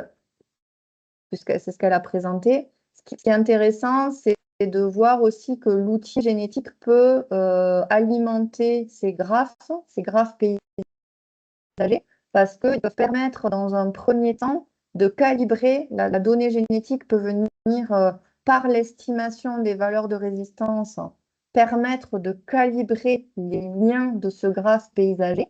puisque c'est ce qu'elle a présenté. Ce qui est intéressant, c'est de voir aussi que l'outil génétique peut alimenter ces graphes paysagers, parce qu'ils peuvent permettre dans un premier temps de calibrer. La donnée génétique peut venir par l'estimation des valeurs de résistance, permettre de calibrer les liens de ce graphe paysager.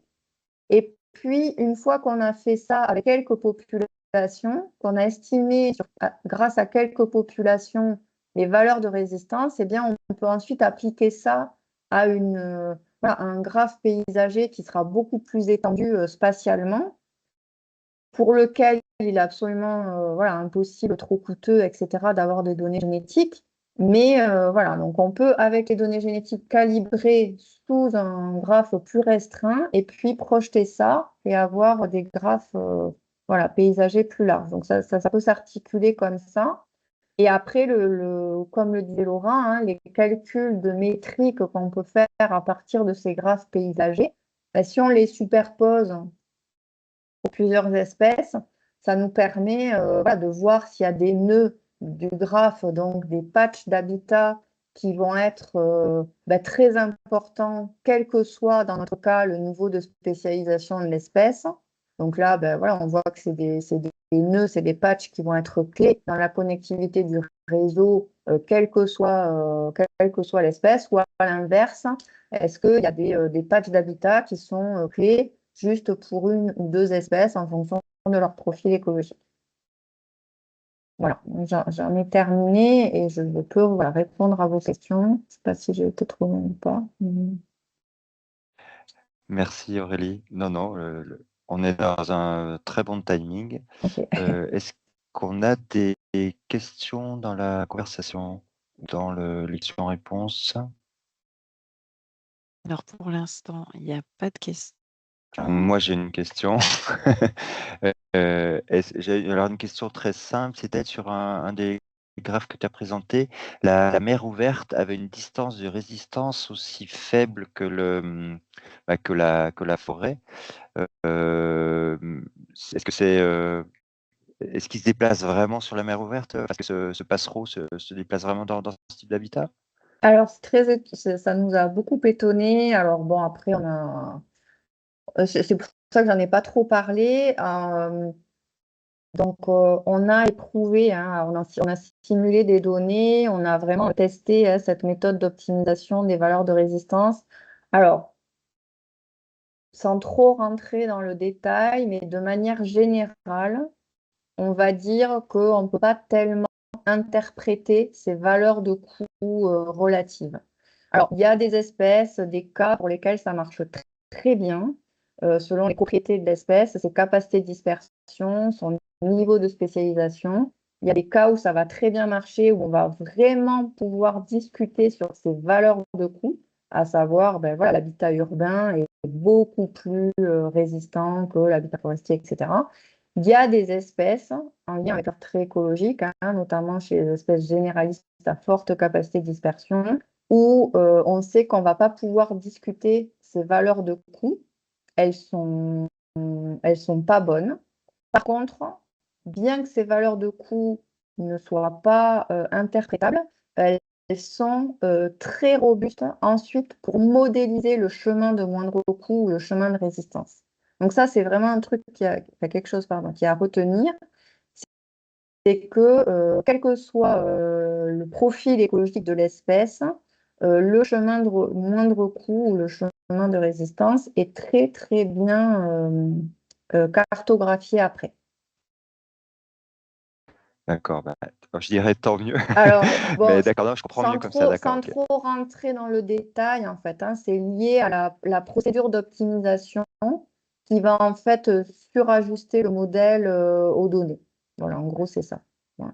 Et puis, une fois qu'on a fait ça avec quelques populations, qu'on a estimé grâce à quelques populations les valeurs de résistance, eh bien, on peut ensuite appliquer ça à un graphe paysager qui sera beaucoup plus étendu spatialement, pour lequel il est absolument impossible, trop coûteux, etc., d'avoir des données génétiques. Mais voilà, donc on peut, avec les données génétiques, calibrer sous un graphe plus restreint et puis projeter ça et avoir des graphes paysagers plus larges. Donc ça peut s'articuler comme ça. Et après, comme le disait Laura, hein, les calculs de métriques qu'on peut faire à partir de ces graphes paysagers, ben, si on les superpose pour plusieurs espèces, ça nous permet voilà, de voir s'il y a des nœuds du graphe, donc des patchs d'habitat qui vont être ben, très importants, quel que soit, dans notre cas, le niveau de spécialisation de l'espèce. Donc là, ben, voilà, on voit que c'est des nœuds, c'est des patchs qui vont être clés dans la connectivité du réseau, quelle que soit l'espèce, ou à l'inverse, est-ce qu'il y a des patchs d'habitat qui sont clés juste pour une ou deux espèces en fonction de leur profil écologique. Voilà, j'en ai terminé et je peux voilà, répondre à vos questions. Je ne sais pas si j'ai été trop long ou pas. Merci Aurélie. Non, non, on est dans un très bon timing. Okay. Est-ce qu'on a des questions dans la conversation, dans les questions-réponses? Alors pour l'instant, il n'y a pas de questions. Moi, j'ai une question. J'ai alors une question très simple, c'était sur un des graphes que tu as présenté. La mer ouverte avait une distance de résistance aussi faible que la forêt. Est-ce que est-ce qu'il se déplace vraiment sur la mer ouverte? Parce que ce passereau se déplace vraiment dans ce type d'habitat? Alors, ça nous a beaucoup étonnés. Alors, bon, après, c'est pour ça que j'en ai pas trop parlé. Donc, on a éprouvé, hein, on a simulé des données, on a vraiment testé hein, cette méthode d'optimisation des valeurs de résistance. Alors, sans trop rentrer dans le détail, mais de manière générale, on va dire qu'on ne peut pas tellement interpréter ces valeurs de coût relatives. Alors, il y a des espèces, des cas pour lesquels ça marche très bien, selon les propriétés de l'espèce, ses capacités de dispersion, son niveau de spécialisation. Il y a des cas où ça va très bien marcher, où on va vraiment pouvoir discuter sur ces valeurs de coût, à savoir, ben voilà, l'habitat urbain est beaucoup plus résistant que l'habitat forestier, etc. Il y a des espèces en lien avec leur trait écologique, hein, notamment chez les espèces généralistes à forte capacité de dispersion, où on sait qu'on ne va pas pouvoir discuter ces valeurs de coût. Elles sont pas bonnes. Par contre, bien que ces valeurs de coût ne soient pas interprétables, elles sont très robustes ensuite pour modéliser le chemin de moindre coût ou le chemin de résistance. Donc ça, c'est vraiment un truc quelque chose qui est à retenir, c'est que quel que soit le profil écologique de l'espèce, le chemin de moindre coût ou le chemin de résistance est très bien cartographié après. D'accord, bah, je dirais tant mieux. Alors, bon, Mais d'accord, non, je comprends mieux comme ça, d'accord. sans Ok. trop rentrer dans le détail, en fait, hein, c'est lié à la procédure d'optimisation qui va en fait surajuster le modèle aux données. Voilà, en gros, c'est ça. Voilà.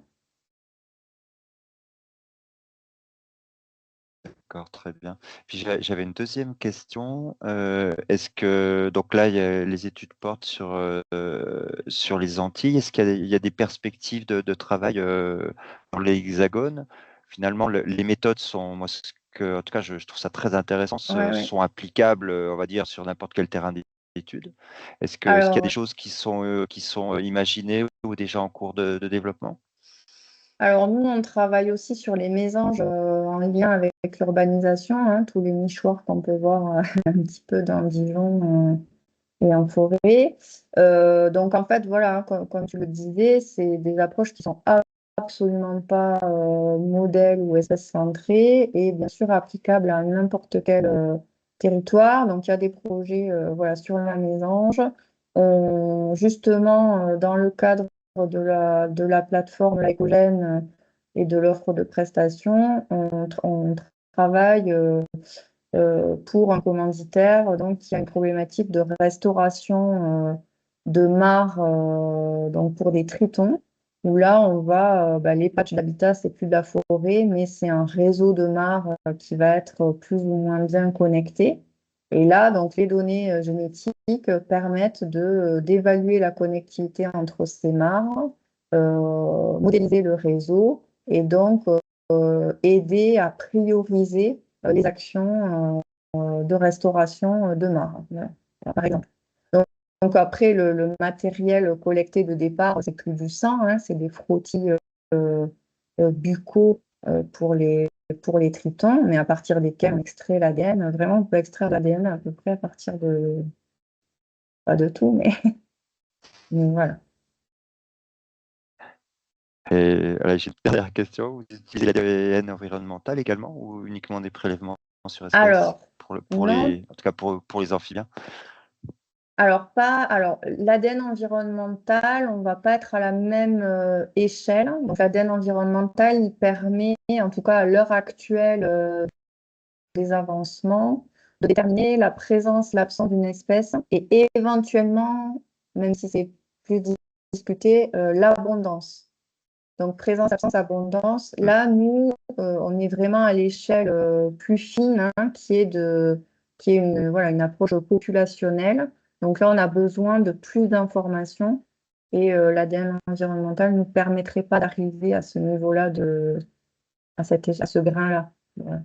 D'accord, très bien. Puis j'avais une deuxième question. Est-ce que, donc là, les études portent sur les Antilles. Est-ce qu'il y a des perspectives de travail dans l'Hexagone? Finalement, les méthodes sont, moi, en tout cas, je trouve ça très intéressant, Ouais. sont applicables, on va dire, sur n'importe quel terrain d'études. Est-ce qu'il y a des Alors, choses qui sont imaginées ou déjà en cours de développement? Alors, nous, on travaille aussi sur les mésanges en lien avec l'urbanisation, hein, tous les nichoirs qu'on peut voir un petit peu dans Dijon et en forêt. Donc, en fait, voilà, comme tu le disais, c'est des approches qui sont absolument pas modèles ou espèces centrées et bien sûr applicables à n'importe quel territoire. Donc, il y a des projets voilà, sur la mésange. Justement, dans le cadre de la plateforme Lacogène et de l'offre de prestations, on travaille pour un commanditaire donc, qui a une problématique de restauration de mares donc pour des tritons, où là, on va, les patchs d'habitat, c'est plus de la forêt, mais c'est un réseau de mares qui va être plus ou moins bien connecté. Et là, donc, les données génétiques permettent d'évaluer la connectivité entre ces mares, modéliser le réseau et donc aider à prioriser les actions de restauration de mares, par exemple. Donc après, le matériel collecté de départ, c'est plus du sang, hein, c'est des frottis buccaux pour les tritons, mais à partir desquels on extrait l'ADN. Vraiment, on peut extraire l'ADN à peu près à partir de, pas de tout, mais voilà. Et là, j'ai une dernière question. Vous utilisez l'ADN environnemental également ou uniquement des prélèvements sur espèces Alors, non. en tout cas pour les amphibiens? Alors, l'ADN environnemental, on ne va pas être à la même échelle. Donc, l'ADN environnemental, il permet, en tout cas à l'heure actuelle des avancements, de déterminer la présence, l'absence d'une espèce et éventuellement, même si c'est plus discuté, l'abondance. Donc, présence, absence, abondance. Là, nous, on est vraiment à l'échelle plus fine, hein, qui est une approche populationnelle. Donc là, on a besoin de plus d'informations et l'ADN environnemental ne nous permettrait pas d'arriver à ce niveau-là, à ce grain-là. Voilà.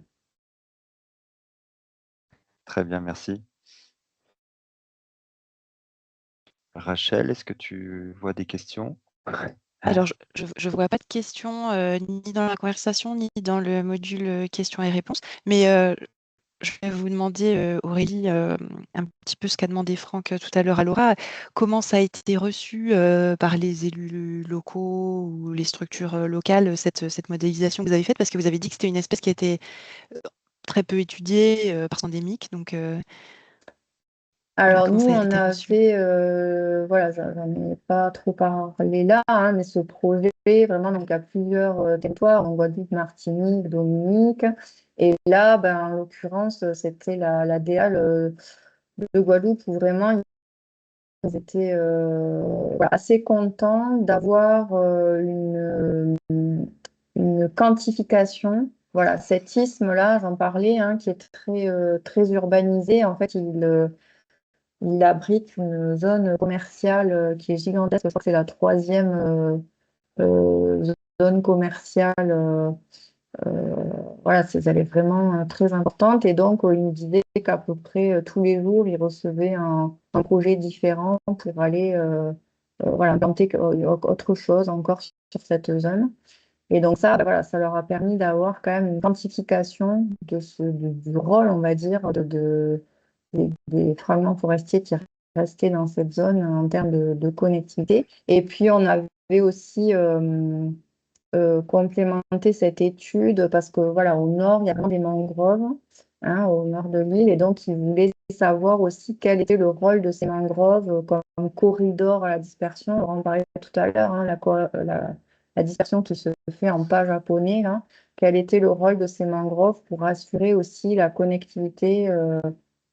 Très bien, merci. Rachel, est-ce que tu vois des questions? Alors, je ne vois pas de questions ni dans la conversation, ni dans le module questions et réponses. Mais je vais vous demander, Aurélie, un petit peu ce qu'a demandé Franck tout à l'heure à Laura. Comment ça a été reçu par les élus locaux ou les structures locales, cette modélisation que vous avez faite? Parce que vous avez dit que c'était une espèce qui était très peu étudiée, parce endémique. Donc, voilà, Alors, comment nous, ça a on été a reçu? fait, voilà, j'en ai pas trop parlé là, hein, mais ce projet, vraiment, donc, à plusieurs territoires, en Guadeloupe, Martinique, Dominique. Et là, ben, en l'occurrence, c'était la DEAL de Guadeloupe où vraiment, ils étaient voilà, assez contents d'avoir une quantification. Voilà, cet isthme-là, j'en parlais, hein, qui est très urbanisé. En fait, il abrite une zone commerciale qui est gigantesque. Je crois que c'est la troisième zone commerciale. Voilà, elle est vraiment très importante. Et donc, il nous disait qu'à peu près tous les jours, il recevait un projet différent pour aller voilà, implanter autre chose encore sur cette zone. Et donc ça, ben voilà, ça leur a permis d'avoir quand même une quantification du rôle, on va dire, des fragments forestiers qui restaient dans cette zone en termes de connectivité. Et puis on avait aussi complémenté cette étude parce que voilà, au nord, il y a vraiment des mangroves, hein, au nord de l'île, et donc ils voulaient savoir aussi quel était le rôle de ces mangroves comme corridor à la dispersion. On en parlait tout à l'heure, hein, la dispersion qui se fait en pas japonais, là, quel était le rôle de ces mangroves pour assurer aussi la connectivité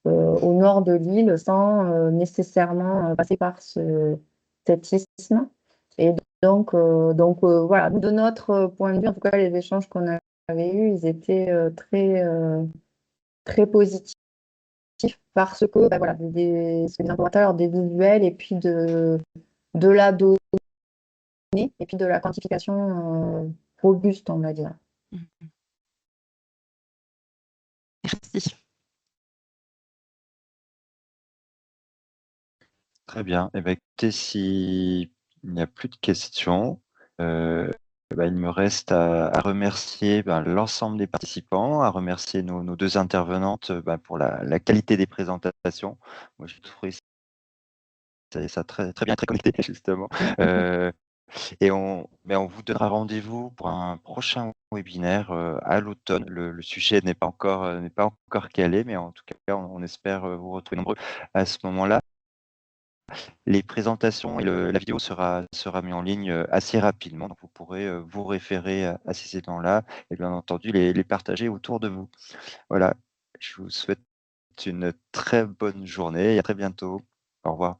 au nord de l'île sans nécessairement passer par cet isthme. Et donc voilà, de notre point de vue, en tout cas, les échanges qu'on avait eus, ils étaient très positifs parce que bah, voilà, ce que disait Corentin, des visuels et puis de la donnée et puis de la quantification robuste, on va dire. Merci. Très bien. Eh bien, écoutez, s'il n'y a plus de questions, il me reste à remercier l'ensemble des participants, à remercier nos deux intervenantes pour la qualité des présentations. Moi, j'ai trouvé ça très, très bien, très connecté, justement. On vous donnera rendez-vous pour un prochain webinaire à l'automne. Le sujet n'est pas encore calé, mais en tout cas, on espère vous retrouver nombreux à ce moment-là. Les présentations et la vidéo sera mis en ligne assez rapidement, donc vous pourrez vous référer à ces éléments-là et bien entendu les partager autour de vous. Voilà, je vous souhaite une très bonne journée et à très bientôt. Au revoir.